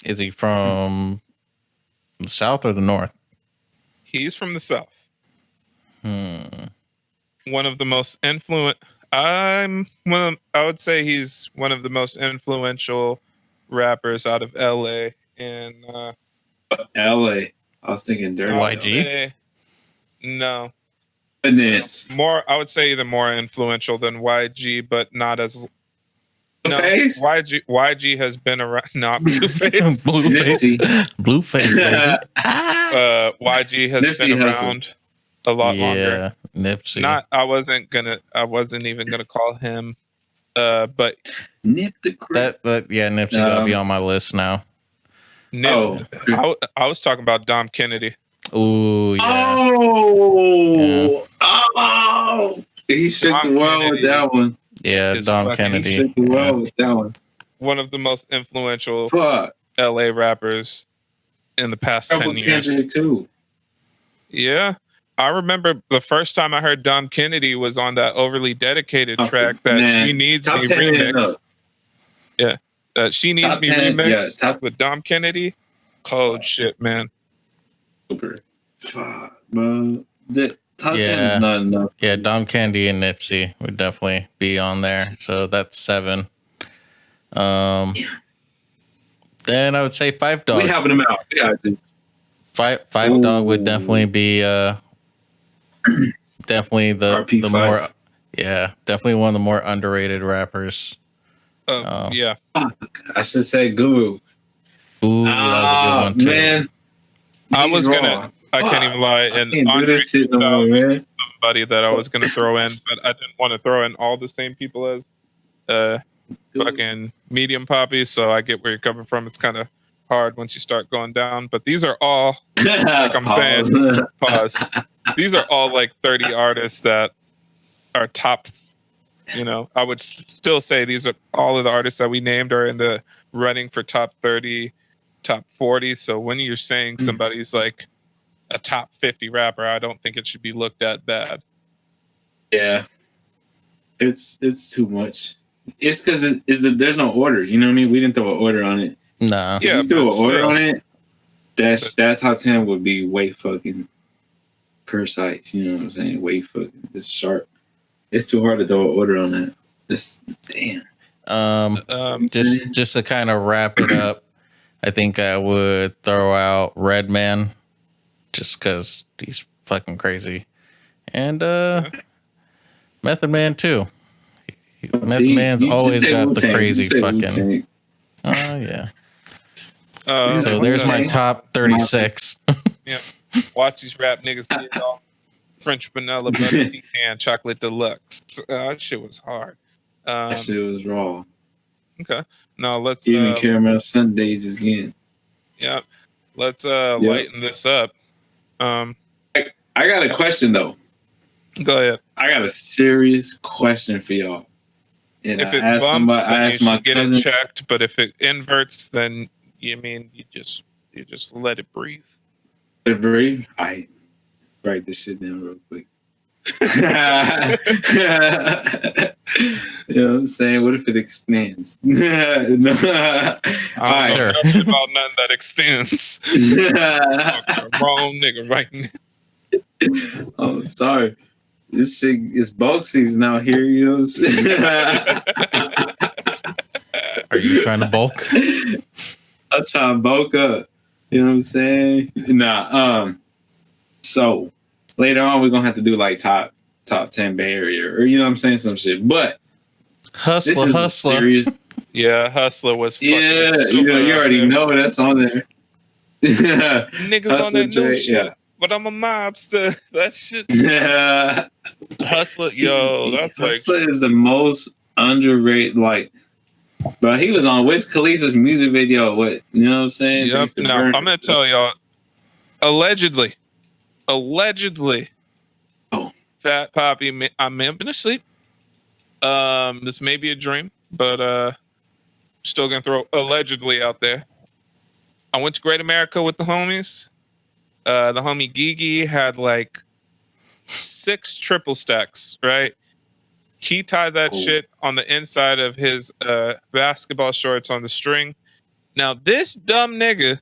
Is he from the South or the North? He's from the South. One of the most I would say he's one of the most influential rappers out of LA. And LA. I was thinking Dirty YG. No. Finance. I would say even more influential than YG, but not as. Blueface? YG has been around. Not Blueface. Blueface. YG has Nipsey been around a lot longer. Nipsey. I wasn't even gonna call him. But Nip the Crip. Nipsey gotta be on my list now. I was talking about Dom Kennedy. Ooh, yeah. Oh, he shook the world with that one. Yeah, Dom Kennedy. He shook the world with that one. One of the most influential LA rappers in the past 10 years. Kendrick too. Yeah. I remember the first time I heard Dom Kennedy was on that Overly Dedicated track that She Needs Me remix. Yeah. She Needs Me remix with Dom Kennedy. Cold shit, man. Super. Fuck, bro. The top 10 is not enough. Yeah, Dom Kennedy and Nipsey would definitely be on there. So that's 7. Then I would say Five Dog. We helping him out. We got to. Five Dog would definitely be definitely the more definitely one of the more underrated rappers. Yeah. I should say Guru. Ooh, that was a good one too. Man, I can't even lie. And Andre somebody that I was gonna throw in, but I didn't want to throw in all the same people as fucking Medium Papi, so I get where you're coming from. It's kind of hard once you start going down, but these are all like I'm saying, pause. These are all like 30 artists that are top. I would still say these are all of the artists that we named are in the running for top 30, top 40. So when you're saying somebody's like a top 50 rapper, I don't think it should be looked at bad. Yeah, it's too much. it's because there's no order. You know what I mean? We didn't throw an order on it. Nah. If Yeah, you threw but an order still. on it, that top 10 would be way fucking precise. You know what I'm saying? Way fucking just sharp. It's too hard to throw an order on that. Just damn. Just to kind of wrap it up, I think I would throw out Redman, just because he's fucking crazy, and Method Man too. Method Man's always got the crazy fucking. Oh yeah. So there's my top 36. Yeah. Watch these rap niggas get off French vanilla butter pecan chocolate deluxe. That shit was hard. That shit was raw. Okay. Now let's even caramel sundaes again. Yeah. Let's lighten this up. I got a question though. Go ahead. I got a serious question for y'all. And if it bumps, then you should get it checked. But if it inverts, then you just let it breathe. Let it breathe. I write this shit down real quick. You know what I'm saying? What if it extends? No. I'm sure about nothing that extends. Wrong nigga right now. Oh, sorry. This shit is bulk season out here, you know what I'm saying? Are you trying to bulk? I'm trying to bulk up. You know what I'm saying? Nah. So later on we're gonna have to do like top 10 Bay Area, or you know what I'm saying, some shit. But Hustler. Serious. Yeah, Hustler was fucking you already know that's on there. Niggas Hustler, on that new shit. Yeah. But I'm a mobster. That shit. Yeah. Hustler, yo, that's Hustler is the most underrated. Like, bro, he was on Wiz Khalifa's music video. What, you know what I'm saying? Yep. Now I'm gonna tell y'all. Allegedly, oh, Fat Papi, I may have been asleep. This may be a dream, but still gonna throw allegedly out there. I went to Great America with the homies. The homie Gigi had like 6 triple stacks, right? He tied that shit on the inside of his basketball shorts on the string. Now, this dumb nigga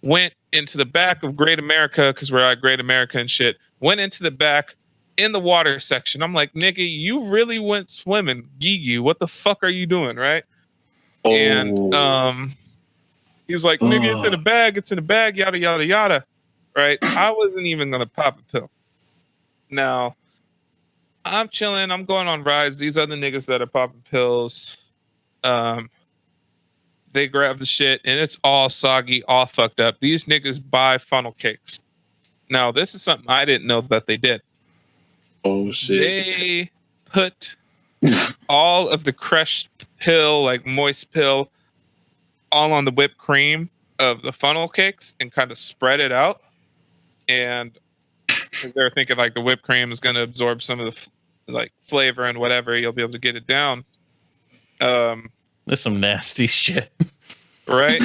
went into the back of Great America, because we're at Great America and shit, went into the back in the water section. I'm like, nigga, you really went swimming. Gigi, what the fuck are you doing, right? Oh. And he's like, nigga, it's in the bag, yada, yada, yada. Right? I wasn't even going to pop a pill. Now, I'm chilling. I'm going on rides. These other niggas that are popping pills, they grab the shit, and it's all soggy, all fucked up. These niggas buy funnel cakes. Now, this is something I didn't know that they did. Oh, shit. They put all of the crushed pill, like moist pill, all on the whipped cream of the funnel cakes and kind of spread it out. And they're thinking like the whipped cream is going to absorb some of the like flavor and whatever. You'll be able to get it down. There's some nasty shit, right?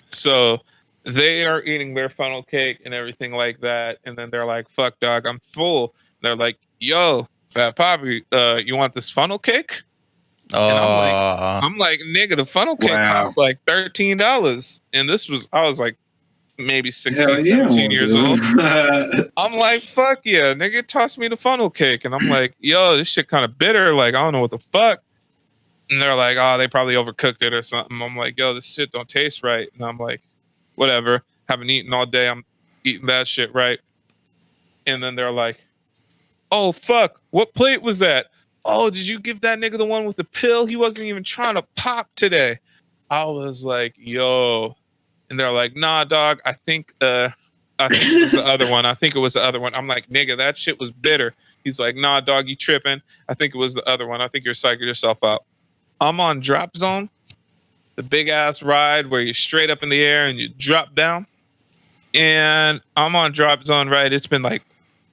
So they are eating their funnel cake and everything like that, and then they're like, "Fuck, dog, I'm full." They're like, "Yo, Fat Papi, you want this funnel cake?" And I'm like, nigga, the funnel cake costs like $13, and I was like, maybe 16, 17 years old. I'm like, fuck yeah, nigga, toss me the funnel cake. And I'm like, yo, this shit kind of bitter. Like, I don't know what the fuck. And they're like, oh, they probably overcooked it or something. I'm like, yo, this shit don't taste right. And I'm like, whatever. Haven't eaten all day. I'm eating that shit right. And then they're like, oh, fuck, what plate was that? Oh, did you give that nigga the one with the pill? He wasn't even trying to pop today. I was like, yo. And they're like, nah, dog, I think it was the other one. I think it was the other one. I'm like, nigga, that shit was bitter. He's like, nah, dog, you tripping. I think it was the other one. I think you're psyching yourself out. I'm on Drop Zone, the big ass ride where you're straight up in the air and you drop down. And I'm on Drop Zone, right? It's been like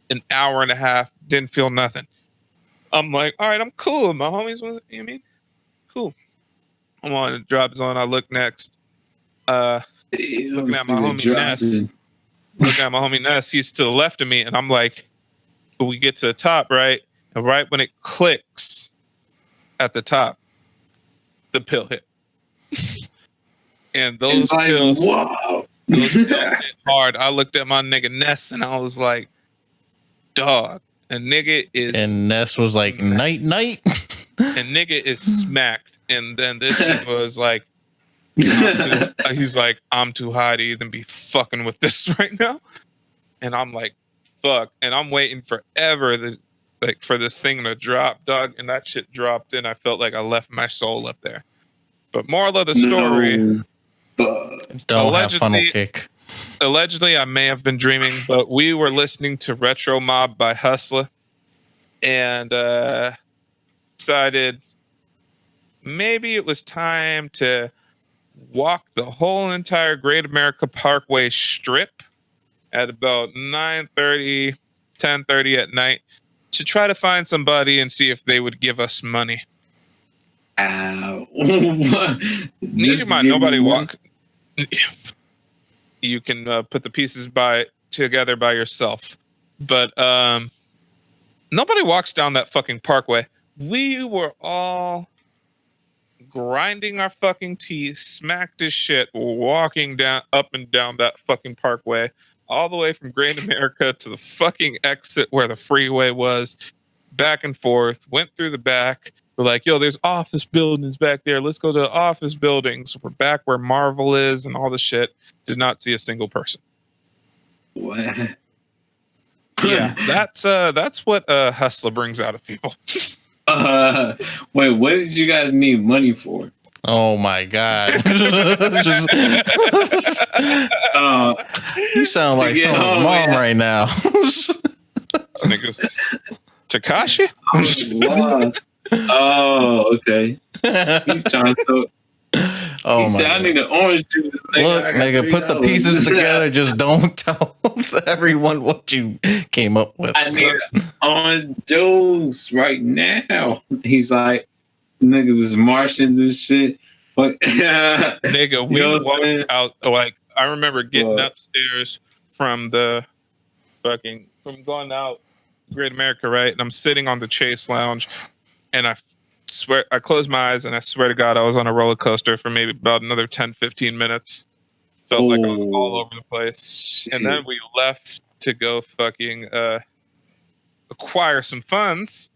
an hour and a half. Didn't feel nothing. I'm like, all right, I'm cool. My homies, you know what I mean? Cool. I'm on Drop Zone. I look next. Looking at my homie Ness. He's to the left of me, and I'm like, we get to the top, right? And right when it clicks, at the top, the pill hit. And those It's like, pills, whoa. those pills hit hard. I looked at my nigga Ness and I was like, dog, a nigga is. And Ness was like, night, night. And nigga is smacked. And then this nigga was like, he's like, I'm too high to even be fucking with this right now. And I'm like, fuck. And I'm waiting forever for this thing to drop, dog. And that shit dropped and I felt like I left my soul up there. But moral of the story, don't have funnel kick. Allegedly, I may have been dreaming, but we were listening to Retro Mob by Hustler and decided maybe it was time to walk the whole entire Great America Parkway strip at about 9:30, 10:30 at night to try to find somebody and see if they would give us money. Need in mind, nobody walk. You can put the pieces together by yourself, but nobody walks down that fucking parkway. We were all grinding our fucking teeth, smacked as shit, walking up and down that fucking parkway, all the way from Great America to the fucking exit where the freeway was, back and forth, went through the back. We're like, yo, there's office buildings back there. Let's go to the office buildings. We're back where Marvel is and all the shit. Did not see a single person. What? Yeah, that's what Hustler brings out of people. Wait, what did you guys need money for? Oh my god! You sound like someone's mom right now. Niggas, Takashi. Oh, okay. He's trying to. Oh, he said, "I need an orange juice." Look, nigga, put the pieces together. Just don't tell everyone what you came up with. I need orange juice right now. He's like, niggas is Martians and shit. But nigga, we walked out. Like, I remember getting upstairs from going out Great America, right? And I'm sitting on the Chase Lounge, and I swear, I closed my eyes and I swear to God, I was on a roller coaster for maybe about another 10, 15 minutes. Felt like I was all over the place. Shit. And then we left to go fucking acquire some funds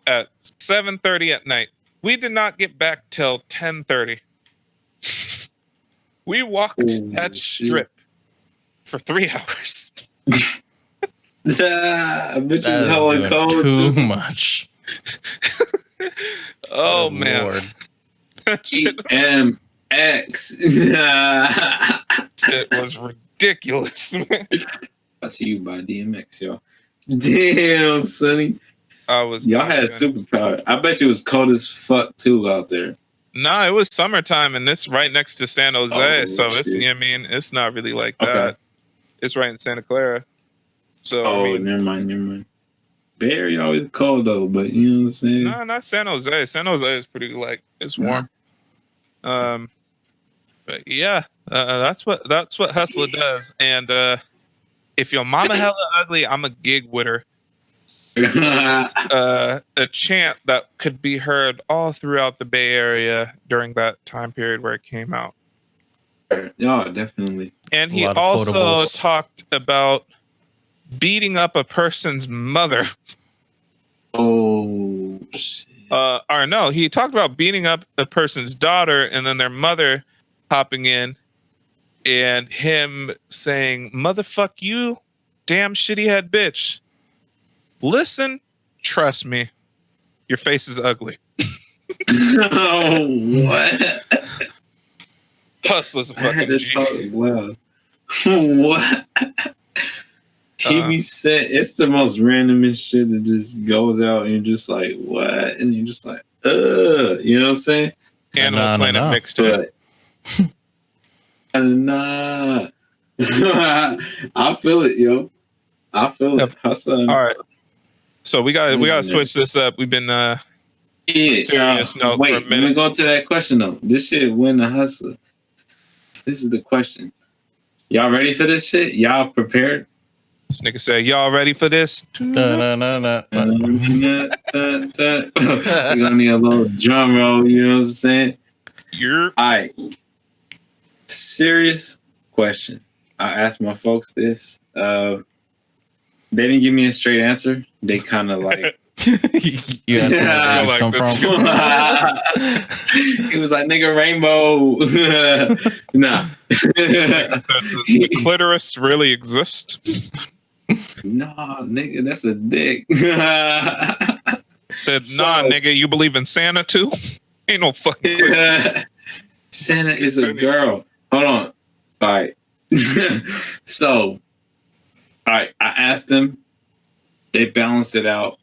at 7:30 at night. We did not get back till 10:30. We walked that strip for 3 hours. I bet you was hella cold too much. Oh man. Lord. EMX. It was ridiculous, man. I see you by DMX, y'all. Damn, Sonny. Y'all had superpower. I bet you it was cold as fuck too out there. No, it was summertime and it's right next to San Jose. So it's, you know what I mean, it's not really like that. Okay. It's right in Santa Clara. So never mind. Bay Area always cold though, but you know what I'm saying? No, not San Jose. San Jose is pretty it's warm. But yeah, that's what Hustler does. And if your mama hella ugly, I'm a gig with her. A chant that could be heard all throughout the Bay Area during that time period where it came out. Yeah, definitely. And he also talked about beating up a person's mother. Oh shit. Or no, he talked about beating up a person's daughter and then their mother hopping in and him saying, "Motherfuck you, damn shitty head bitch. Listen, trust me, your face is ugly." Oh, what? Hustler's a fucking G. Wow. What? He be said it's the most randomest shit that just goes out and you're just like, what? And you're just like, you know what I'm saying? Animal Planet mixtape. Nah. I feel it, yo. I feel it. All right. So we gotta switch this up. We've been serious note wait, for a minute. let me go to that question though. This shit win the Hustler. This is the question. Y'all ready for this shit? Y'all prepared? This nigga said, "Y'all ready for this?" No. We're gonna need a little drum roll, you know what I'm saying? You're All right. Serious question. I asked my folks this. They didn't give me a straight answer. They kind of like You asked where the like come this. from. He was like, nigga, rainbow. Nah. the clitoris really exists. Nah, nigga, that's a dick. Said, So- nah, nigga, you believe in Santa too? Ain't no fucking clitoris. Santa is a girl. Hold on. All right. So, all right, I asked them. They balanced it out.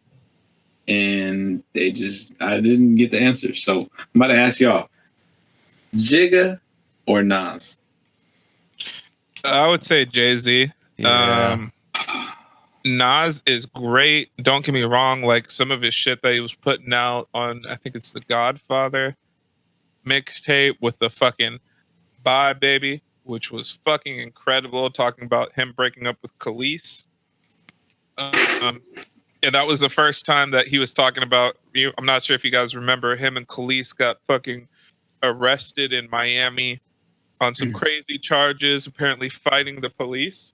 And I didn't get the answer. So I'm about to ask y'all, Jigga or Nas? I would say Jay-Z. Yeah. Nas is great. Don't get me wrong. Like some of his shit that he was putting out on, I think it's the Godfather mixtape with the fucking Bye Baby, which was fucking incredible. Talking about him breaking up with Khalees. And that was the first time that he was talking about. I'm not sure if you guys remember, him and Khalees got fucking arrested in Miami on some crazy charges, apparently fighting the police.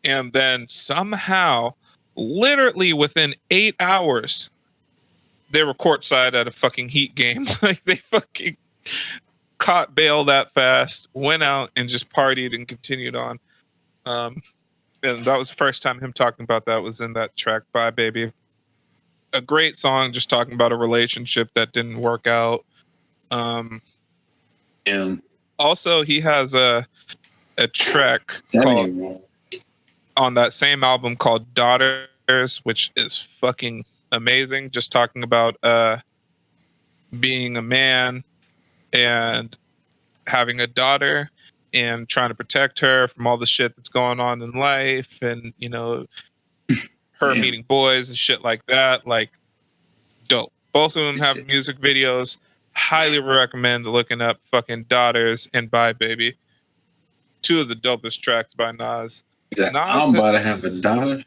And then somehow, literally within 8 hours, they were courtside at a fucking Heat game. Like they fucking caught bail that fast, went out and just partied and continued on. And that was the first time him talking about that was in that track, Bye Baby. A great song, just talking about a relationship that didn't work out. Yeah. Also, he has a track That called ain't wrong. on that same album called Daughters, which is fucking amazing. Just talking about being a man and having a daughter and trying to protect her from all the shit that's going on in life, and you know, her Damn. meeting boys and shit like that. Like, dope. Both of them have music videos. Highly recommend looking up fucking Daughters and Bye Baby. Two of the dopest tracks by Nas. I'm about to have a daughter.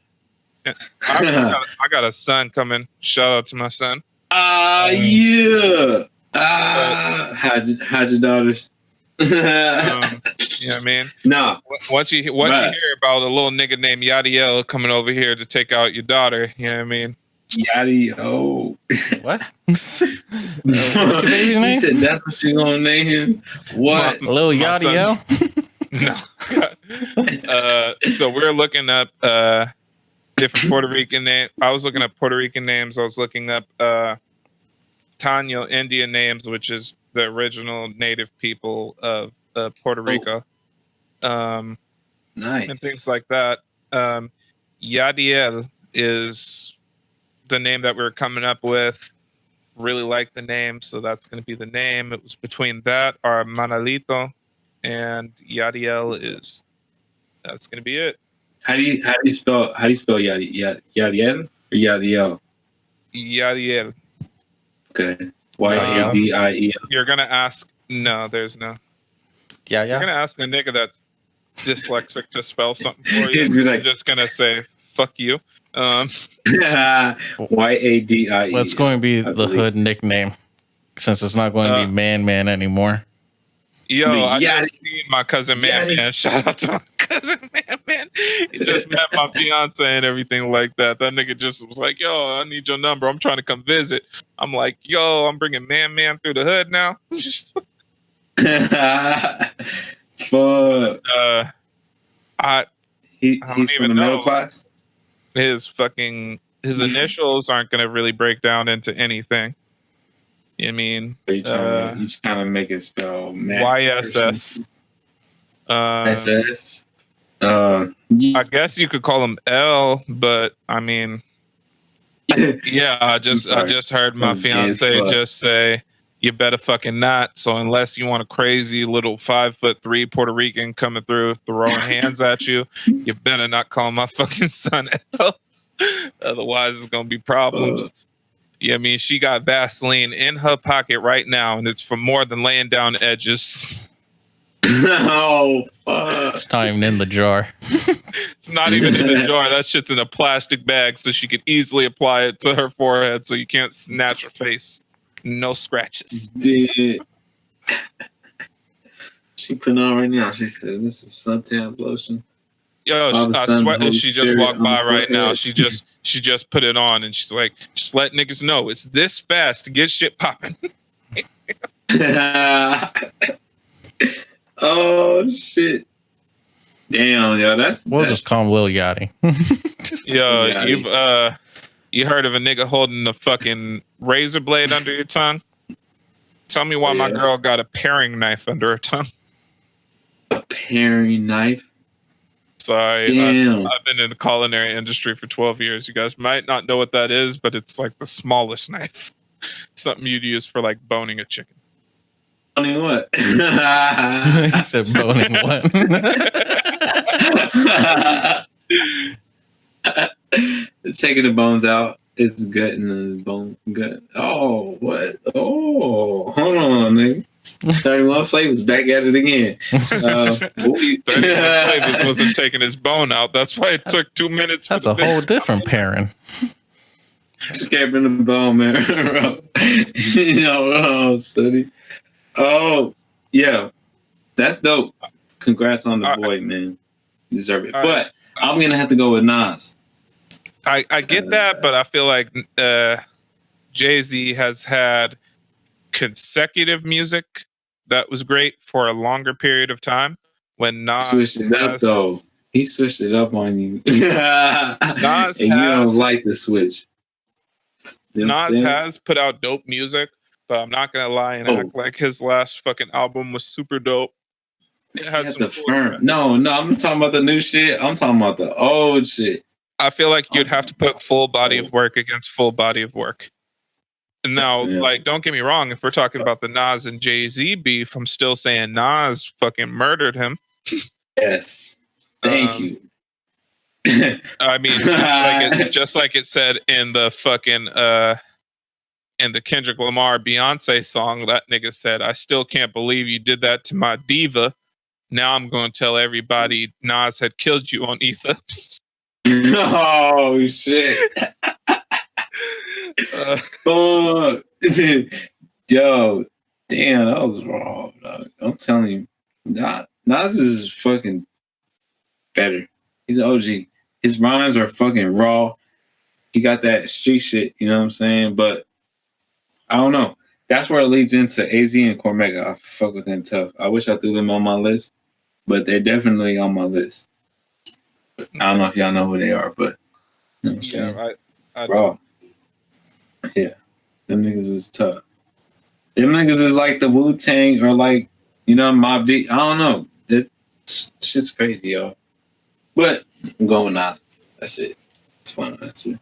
I got a son coming. Shout out to my son. Yeah. How'd your daughters? You know what I mean? No. Once you hear about a little nigga named Yadiel coming over here to take out your daughter, you know what I mean? Yadi. Oh. What? What's your baby's He name? said that's what you gonna name him. What? Lil My son- Yadiel? No. So we're looking up different Puerto Rican names. I was looking up Puerto Rican names. I was looking up Taino Indian names, which is the original native people of Puerto Rico. Nice. And things like that. Yadiel is the name that we're coming up with. Really like the name, so that's going to be the name. It was between that or Manalito, and Yadiel that's going to be it. How do you spell Yadiel or Yadiel? Yadiel. Okay. Yadiel. You're going to ask. No, there's no. Yeah. You're going to ask a nigga that's dyslexic to spell something for you. He's be like, You're just going to say, fuck you. Yadiel. Well, it's going to be the hood nickname since it's not going to be Man anymore. Yo, I Yadi- just seen my cousin Man. Shout out to my cousin Man. He just met my fiance and everything like that. That nigga just was like, yo, I need your number. I'm trying to come visit. I'm like, yo, I'm bringing Man through the hood now. Fuck. He's don't from even the middle know. class? His initials aren't going to really break down into anything. You know what I mean? You trying to make it spell man. YSS. SS. I guess you could call him L, but I mean, yeah, I just heard my That's gay as fiance fuck. just say, you better fucking not. So unless you want a crazy little 5'3" Puerto Rican coming through throwing hands at you, you better not call my fucking son L. Otherwise, it's gonna be problems. Yeah, I mean, she got Vaseline in her pocket right now, and it's for more than laying down edges. Oh fuck! It's not even in the jar. It's not even in the jar. That shit's in a plastic bag, so she could easily apply it to her forehead, so you can't snatch her face. No scratches. Dude. She put on right now. She said, "This is suntan lotion." Yo, Father, I Son, swear Holy she just Spirit walked on by the right now. forehead. She just put it on, and she's like, just let niggas know it's this fast to get shit popping. Oh shit! Damn, yo, We'll just call him Lil Yachty. Yo, Yachty. you heard of a nigga holding a fucking razor blade under your tongue? Tell me why my girl got a paring knife under her tongue. A paring knife. Sorry, I've been in the culinary industry for 12 years. You guys might not know what that is, but it's like the smallest knife. Something you'd use for like boning a chicken. Boning what? He said boning what? Taking the bones out. It's gut and the bone gut. Oh, what? Oh, hold on, nigga. 31 Flavors back at it again. 31 Flavors wasn't taking his bone out. That's why it took 2 minutes. That's a whole different pairing. Scraping the bone marrow. You know, study. Oh, yeah. That's dope. Congrats on the boy, man. You deserve it. But I'm going to have to go with Nas. I get that, but I feel like Jay-Z has had consecutive music that was great for a longer period of time. When Nas switched it up, though. He switched it up on you. Nas and you don't like the switch. You know Nas has put out dope music, but I'm not gonna lie and act like his last fucking album was super dope. It had some No, I'm not talking about the new shit. I'm talking about the old shit. I feel like you'd have to put full body of work against full body of work. Now, like, don't get me wrong. If we're talking about the Nas and Jay-Z beef, I'm still saying Nas fucking murdered him. Yes. Thank you. I mean, just like it said in the fucking in the Kendrick Lamar Beyonce song, that nigga said, "I still can't believe you did that to my diva. Now I'm going to tell everybody Nas had killed you on Ether." Oh shit. Yo, damn, that was wrong, dog. I'm telling you, Nas is fucking better. He's an OG. His rhymes are fucking raw. He got that street shit, you know what I'm saying? But I don't know. That's where it leads into AZ and Cormega. I fuck with them tough. I wish I threw them on my list, but they're definitely on my list. I don't know if y'all know who they are, but you know what I'm saying? I raw. Yeah, them niggas is tough. Them niggas is like the Wu-Tang or like, you know, Mobb Deep. I don't know. That shit's crazy, y'all. But I'm going with Nas. That's it. It's fun. That's it.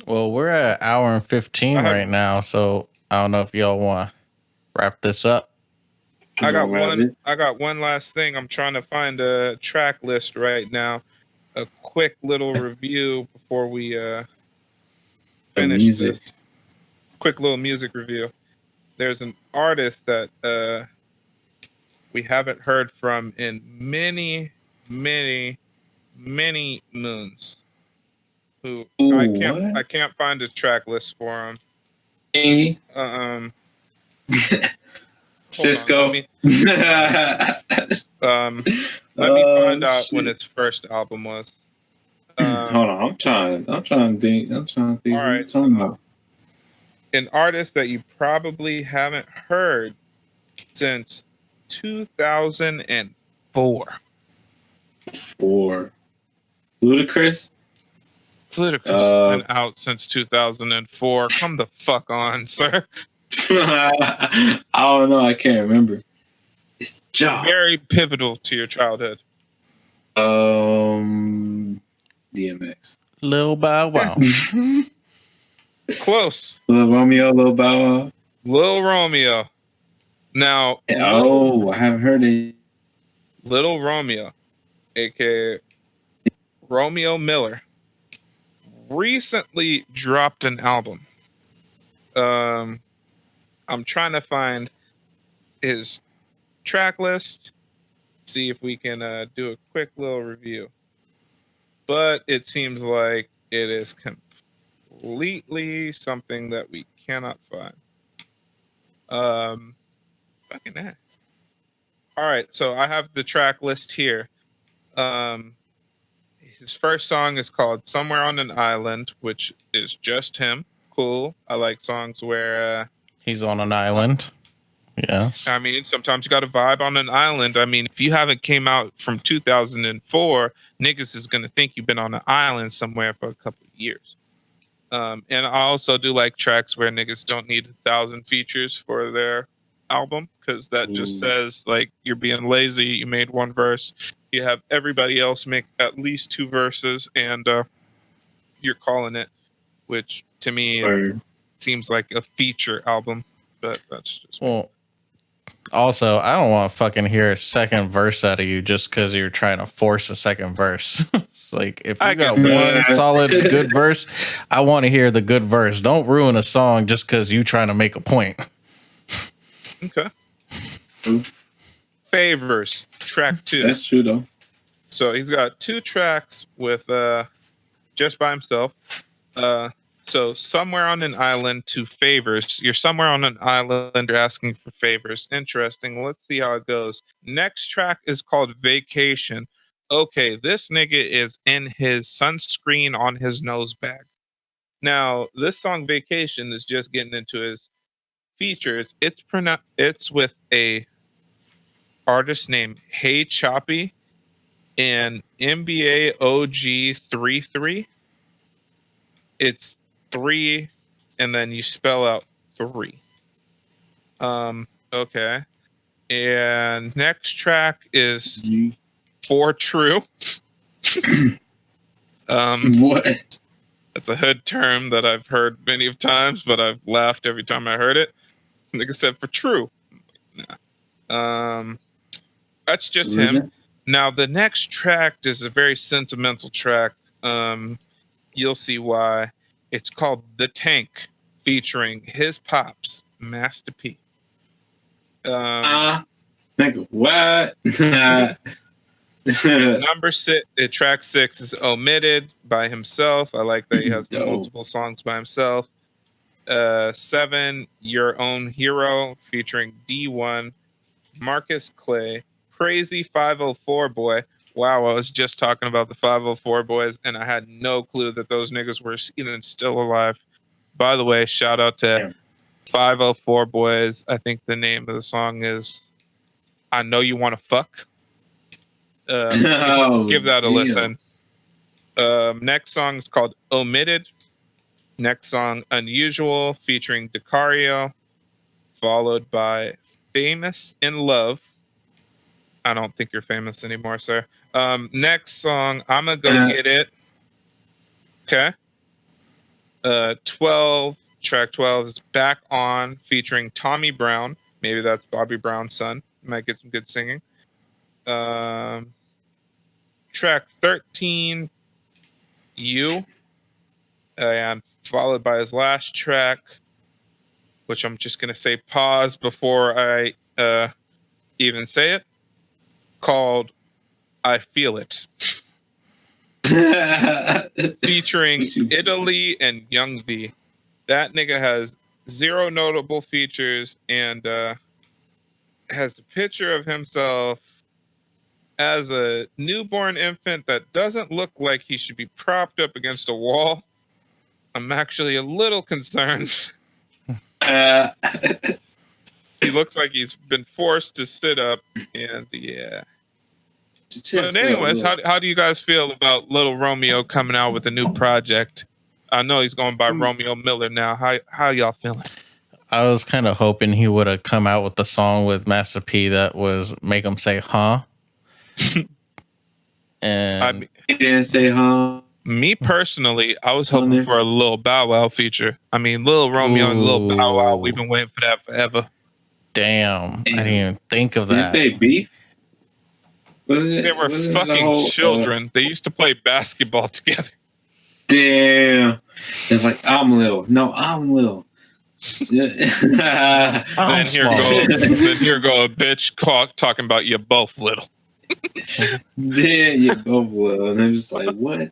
Well, we're at 1 hour and 15 right now, so I don't know if y'all want to wrap this up. I got one last thing. I'm trying to find a track list right now. A quick little review before we finish this. Quick little music review. There's an artist that we haven't heard from in many moons. Who I can't find a track list for him. Cisco. Let me find out when his first album was. Hold on, I'm trying to think. All right, so an artist that you probably haven't heard since 2004. Ludacris? Ludacris has been out since 2004. Come the fuck on, sir. I don't know. I can't remember. It's very pivotal to your childhood. DMX. Lil Bow Wow. Close. Lil Romeo, Lil Bow Wow. Lil Romeo. Now. I haven't heard it. Little Romeo, aka Romeo Miller, recently dropped an album. I'm trying to find his track list, see if we can do a quick little review. But it seems like it is completely something that we cannot find. Fucking that. All right, so I have the track list here. His first song is called "Somewhere on an Island," which is just him. Cool. I like songs where he's on an island. Yes. I mean, sometimes you got to vibe on an island. I mean, if you haven't came out from 2004, niggas is gonna think you've been on an island somewhere for a couple of years. And I also do like tracks where niggas don't need 1,000 features for their album, because that just says like you're being lazy. You made one verse, you have everybody else make at least 2 verses, and you're calling it, which to me it seems like a feature album, but that's just well. Also, I don't want to fucking hear a second verse out of you just because you're trying to force a second verse. Like, if you got one solid good verse, I want to hear the good verse. Don't ruin a song just because you trying to make a point. Okay. Favors, track 2. That's true though. So he's got 2 tracks with just by himself. So somewhere on an island to favors. You're somewhere on an island, you're asking for favors. Interesting. Let's see how it goes. Next track is called Vacation. Okay, this nigga is in his sunscreen on his nose bag. Now, this song Vacation is just getting into his features. It's with a artist named Hey Choppy and NBA OG 33. It's 3 and then you spell out 3. Okay. And next track is For True. What? That's a hood term that I've heard many of times, but I've laughed every time I heard it. Nigga said For True. Nah. That's just him. Now the next track is a very sentimental track. You'll see why. It's called The Tank, featuring his pops, Master P. Nigga, what? Number 6, track 6 is Omitted by himself. I like that he has multiple songs by himself. 7, Your Own Hero, featuring D1, Marcus Clay, Crazy 504 Boy. Wow, I was just talking about the 504 Boys, and I had no clue that those niggas were even still alive. By the way, shout out to 504 Boys. I think the name of the song is I Know You Want to Fuck. Give that a listen. Next song is called Omitted. Next song, Unusual, featuring Decario, followed by Famous in Love. I don't think you're famous anymore, sir. Next song, I'ma Go Get It. Okay. 12, track 12 is Back On, featuring Tommy Brown. Maybe that's Bobby Brown's son. Might get some good singing. Track 13, You. And followed by his last track, which I'm just going to say pause before I even say it, called I Feel It. Featuring Italy and Young V. That nigga has 0 notable features and has a picture of himself as a newborn infant that doesn't look like he should be propped up against a wall. I'm actually a little concerned. He looks like he's been forced to sit up, and yeah. But anyways, how do you guys feel about Little Romeo coming out with a new project? I know he's going by Romeo Miller now. How y'all feeling? I was kind of hoping he would have come out with the song with Master P that was make him say huh. And he didn't say huh. Me personally, I was hoping for a Lil Bow Wow feature. I mean, Lil Romeo and Lil Bow Wow, we've been waiting for that forever. Damn. I didn't even think of that. Did they beef? They were fucking children. They used to play basketball together. Damn. It's like, I'm Lil. No, I'm Lil. Yeah. I'm Then here small. go a bitch talking about you both little. Then you both little, and I'm just like, what?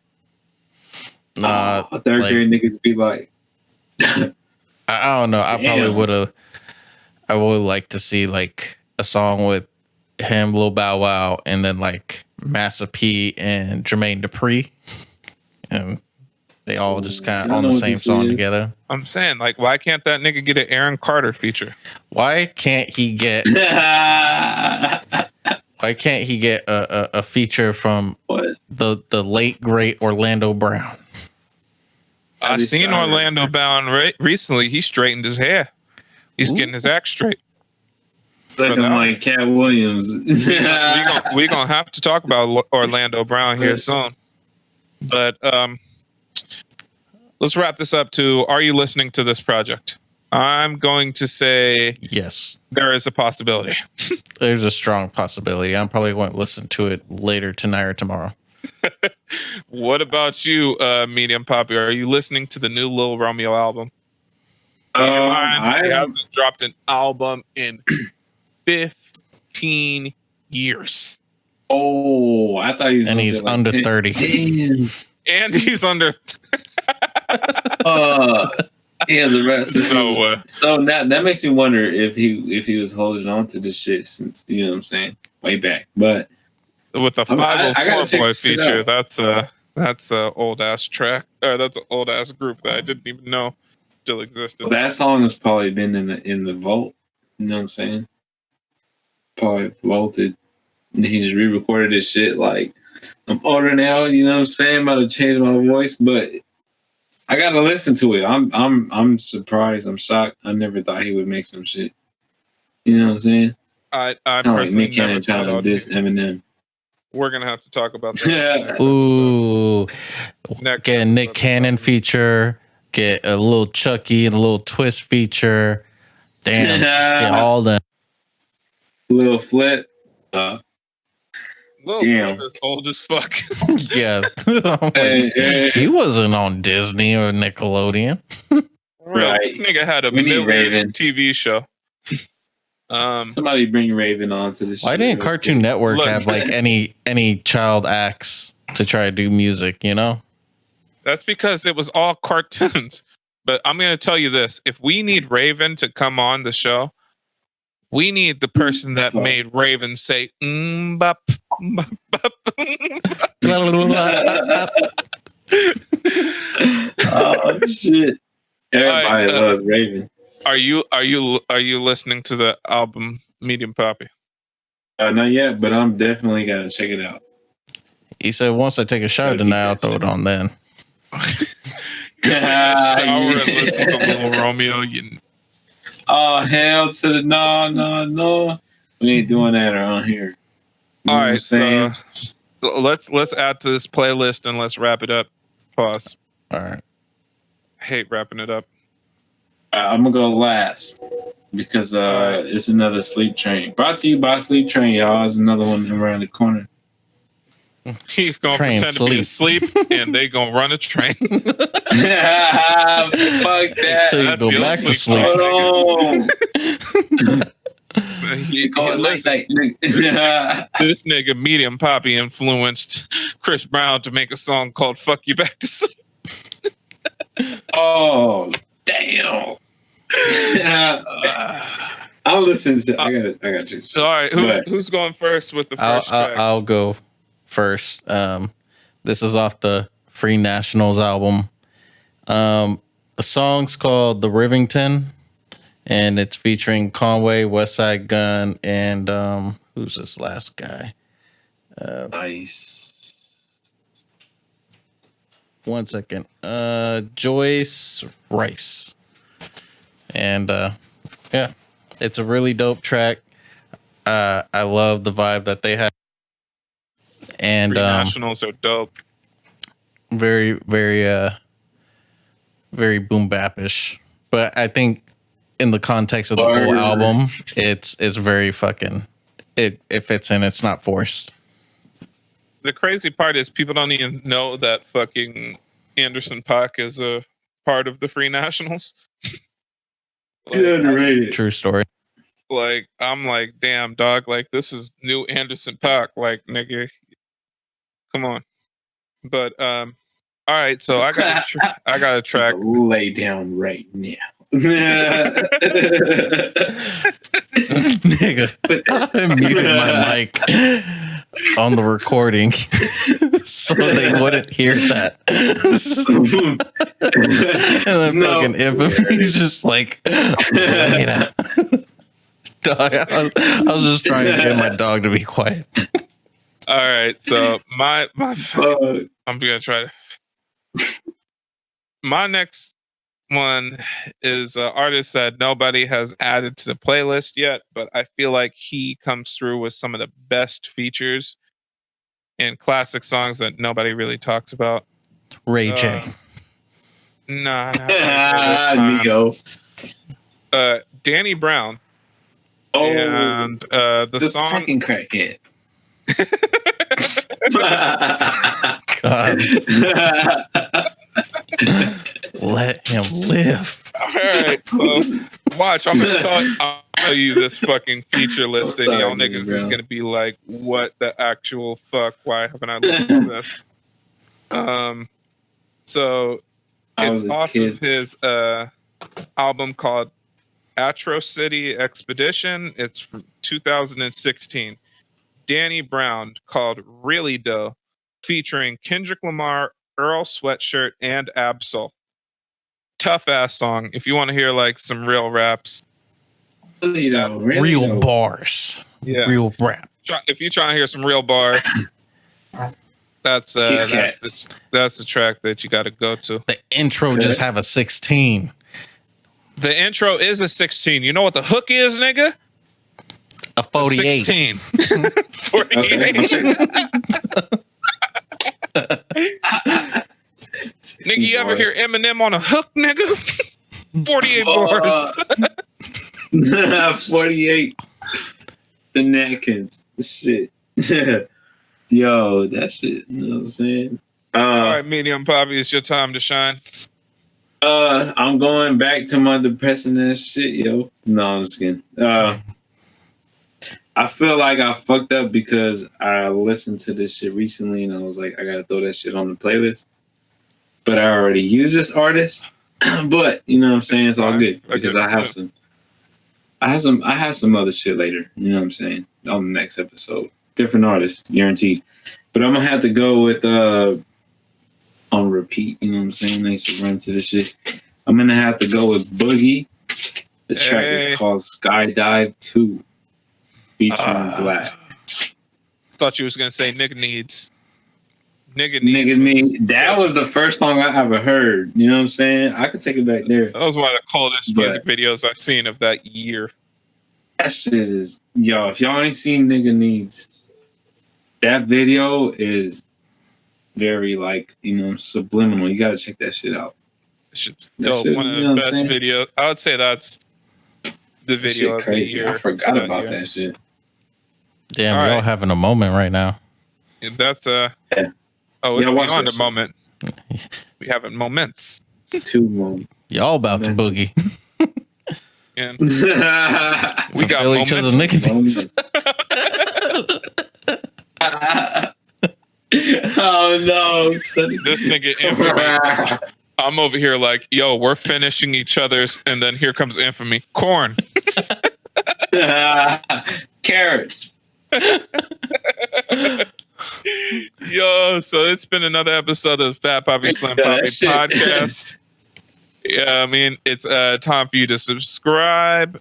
Nah, Third like, grade niggas be like, I don't know. I probably damn. would have. I would like to see like a song with him, Lil Bow Wow, and then like Massa P and Jermaine Dupri, and they all just kind of Y'all on know the what same this song is. together. I'm saying, like, why can't that nigga get an Aaron Carter feature? Why can't he get? Why can't he get a feature from What? the late great Orlando Brown? I seen Orlando Brown recently. He straightened his hair. He's Ooh. getting his act straight. Looking like Cat Williams. we gonna have to talk about Orlando Brown here soon. But let's wrap this up to, are you listening to this project? I'm going to say Yes, there is a possibility. there's a strong possibility. I'm probably going to listen to it later tonight or tomorrow. What about you, Medium Papi? Are you listening to the new Lil Romeo album? He hasn't dropped an album in 15 years. Oh, I thought he was. And he's like under 10. 30. Damn. And he's under. Yeah, the rest. No way. So now that makes me wonder if he was holding on to this shit since, you know what I'm saying, way back. But With the I gotta 504 check Boy this shit feature, out. that's a old ass track. Or that's an old ass group that I didn't even know still existed. That song has probably been in the vault. You know what I'm saying? Probably vaulted. And he just re-recorded this shit. Like, I'm older now. You know what I'm saying? About to change my voice, but I gotta listen to it. I'm surprised. I'm shocked. I never thought he would make some shit. You know what I'm saying? I Kind of like personally Nick Cannon trying to diss Eminem. We're gonna have to talk about that. Ooh, Next get a Nick episode. Cannon feature, get a little Chucky and a little Twist feature. Damn, just get all them. Little Flip. Lil Damn. Flip is old as fuck. Yeah, he wasn't on Disney or Nickelodeon. Right. This nigga had a We need million Raven. TV show. Somebody bring Raven on to the show. Why didn't Cartoon Network Look. have like any child acts to try to do music? You know, That's because it was all cartoons. But I'm going to tell you this. If we need Raven to come on the show, we need the person that made Raven say, bop, bop, bop, Oh, shit. Everybody loves Raven. Are you listening to the album Medium Papi? Not yet, but I'm definitely got to check it out. he said once I take a shower tonight, I'll throw it on then. Shower and listen to Lil Romeo. Oh, hell to the no. We ain't doing that around here. You All know what I'm right, saying? so let's add to this playlist and let's wrap it up. Pause. All right. I hate wrapping it up. I'm going to go last because it's another Sleep Train. Brought to you by Sleep Train, y'all. It's another one around the corner. He's going to Train pretend to be asleep and they going to run a train. Fuck that. Till you go back to sleep. Hold on. He Going late night. This nigga Medium Papi influenced Chris Brown to make a song called "Fuck You Back to Sleep." Oh, damn. I'll listen to. I got you. So, all right, who's going first with the first track? I'll go first. This is off the Free Nationals album. The song's called "The Rivington," and it's featuring Conway, Westside Gun, and who's this last guy? Nice. One second. Joyce Rice. And yeah, it's a really dope track. I love the vibe that they have. And Free Nationals are dope. very, very very boom bap-ish. But I think in the context of the whole album, it's very fucking it fits in, it's not forced. The crazy part is people don't even know that fucking Anderson .Paak is a part of the Free Nationals. Underrated. True story. Like, I'm like, damn, dog. Like, this is new Anderson .Paak. Like, nigga, come on. But all right. So I got a track. Lay down right now. Nigga, I muted my mic on the recording so they wouldn't hear that. And then fucking Infamy's just like, you know. I was just trying to get my dog to be quiet. All right, so my I'm gonna try to. My next one is an artist that nobody has added to the playlist yet, but I feel like he comes through with some of the best features in classic songs that nobody really talks about. Ray J. Nah, Neo. Danny Brown. Oh, and the song second crackhead. God. Let him live. All right, watch. I'm gonna tell you this fucking feature list, and y'all niggas is gonna be like, "What the actual fuck? Why haven't I listened to this?" So it's off of his album called Atro City Expedition. It's from 2016. Danny Brown, called Really Doe, featuring Kendrick Lamar, Earl Sweatshirt, and Absol. Tough ass song. If you want to hear like some real raps, real bars, yeah, real rap. If you're trying to hear some real bars, that's the track that you got to go to. The intro just have a 16. The intro is a 16. You know what the hook is, nigga? A 48. 16. 48. Nigga, you ever hear Eminem on a hook, nigga? 48 bars. 48. The napkins. Shit. Yo, that shit. You know what I'm saying? All right, Medium Papi, it's your time to shine. I'm going back to my depressing ass shit, yo. No, I'm just kidding. I feel like I fucked up because I listened to this shit recently and I was like, I gotta throw that shit on the playlist. But I already use this artist. But you know what I'm saying? It's all good because I have some other shit later. You know what I'm saying? On the next episode. Different artists, guaranteed. But I'm gonna have to go with on repeat, you know what I'm saying? I used to run to this shit. I'm gonna have to go with Boogie. The track is called Skydive 2, featuring Black. Thought you was gonna say Nigga Needs. Nigga Needs. That was the first song I ever heard. You know what I'm saying? I could take it back there. That was one of the coldest music videos I've seen of that year. That shit is, yo, if y'all ain't seen Nigga Needs, that video is very, like, you know, subliminal. You gotta check that shit out. Shit's dope. One of the best videos. I would say that's the video of the year. I forgot about that shit. Damn, we're all having a moment right now. That's Oh, it's beyond a moment. We having moments. 2 moments. Y'all about to boogie. And we got each other's nicknames. Oh no, this nigga Infamy. I'm over here like, yo, we're finishing each other's, and then here comes Infamy. Corn. Carrots. Yo, so it's been another episode of Fat Papi Slim Papi podcast. Yeah, I mean, it's time for you to subscribe.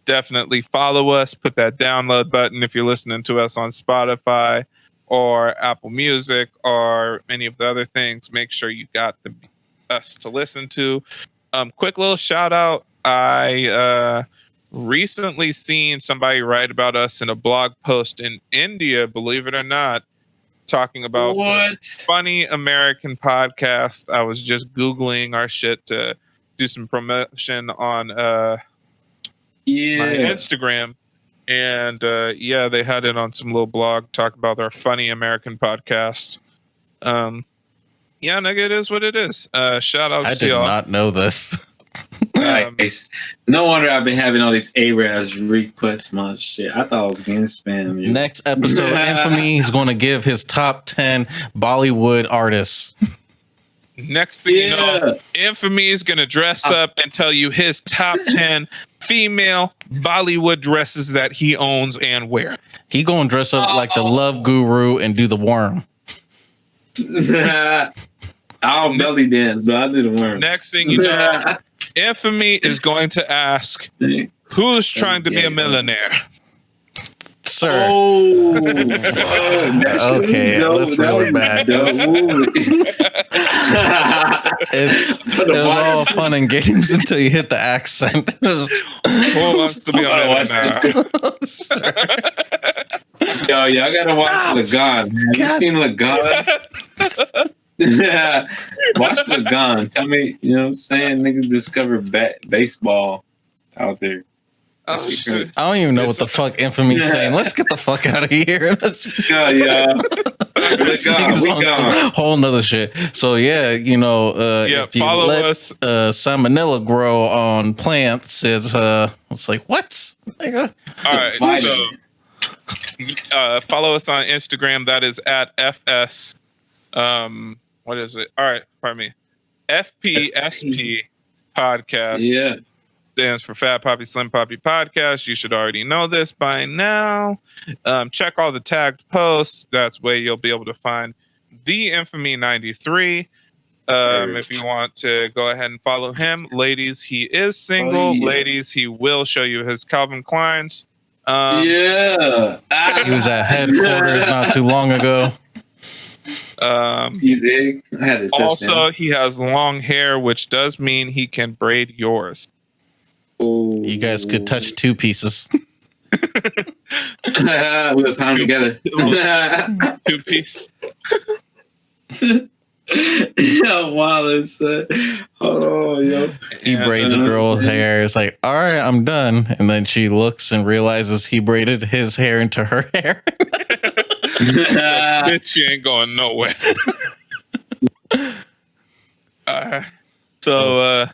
Definitely follow us. Put that download button if you're listening to us on Spotify or Apple Music or any of the other things. Make sure you got us to listen to. Quick little shout out. I recently seen somebody write about us in a blog post in India, believe it or not, talking about funny American podcast. I was just Googling our shit to do some promotion on my Instagram. And they had it on some little blog talk about our funny American podcast. Nigga, it is what it is. Shout out to y'all. I did not know this. Nice. No wonder I've been having all these Arabs request my shit. I thought I was getting spam. Dude. Next episode, Infamy is going to give his top 10 Bollywood artists. Next thing you know, Infamy is going to dress up and tell you his top 10 female Bollywood dresses that he owns and wear. He going to dress up like the love guru and do the worm. I'll belly dance, but I'll do the worm. Next thing you know, Infamy is going to ask, who's trying to be a millionaire? Sir. Oh, okay, that's really bad. It was all fun and games until you hit the accent. Who wants to be on millionaire? Yo, y'all gotta watch Lagan. Have you seen Lagan? Watch Lagan. Tell me, you know what I'm saying? Niggas discover baseball out there. Oh, shit. I don't even know what the fuck Infamy's saying. Let's get the fuck out of here. Yeah. Whole nother shit. So yeah, you know, if you follow let us. salmonella grow on plants, it's like what? All right, so follow us on Instagram. That is at FS. What is it? All right, pardon me. FPSP podcast. Yeah. Stands for Fat Papi Slim Papi Podcast. You should already know this by now. Check all the tagged posts. That's where you'll be able to find the Infamy 93. If you want to go ahead and follow him, ladies, he is single. Ladies, he will show you his Calvin Kleins. He was at headquarters not too long ago. You dig? I had to touch also, him. he has long hair, which does mean he can braid yours. Ooh. You guys could touch two pieces. We'll time together. Two piece. Yo, Wallace. Hold on, yo. He braids a girl's hair. It's like, all right, I'm done. And then she looks and realizes he braided his hair into her hair. Bitch, she ain't going nowhere. So,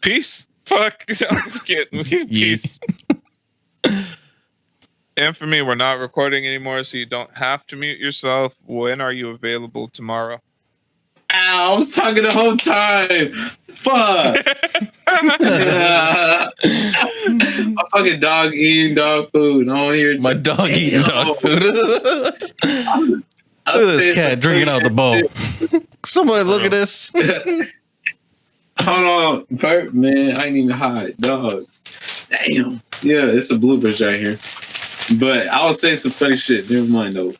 peace. Fuck. Peace. Infamy, we're not recording anymore, so you don't have to mute yourself. When are you available tomorrow? Ow, I was talking the whole time. Fuck. My fucking dog eating dog food. I don't hear my dog eating dog food. Look at this cat drinking out the bowl. Somebody look at this. Hold on, Bert, man. I ain't even hide, dog. Damn. Yeah, it's a bloopers right here. But I was saying some funny shit. Never mind, though.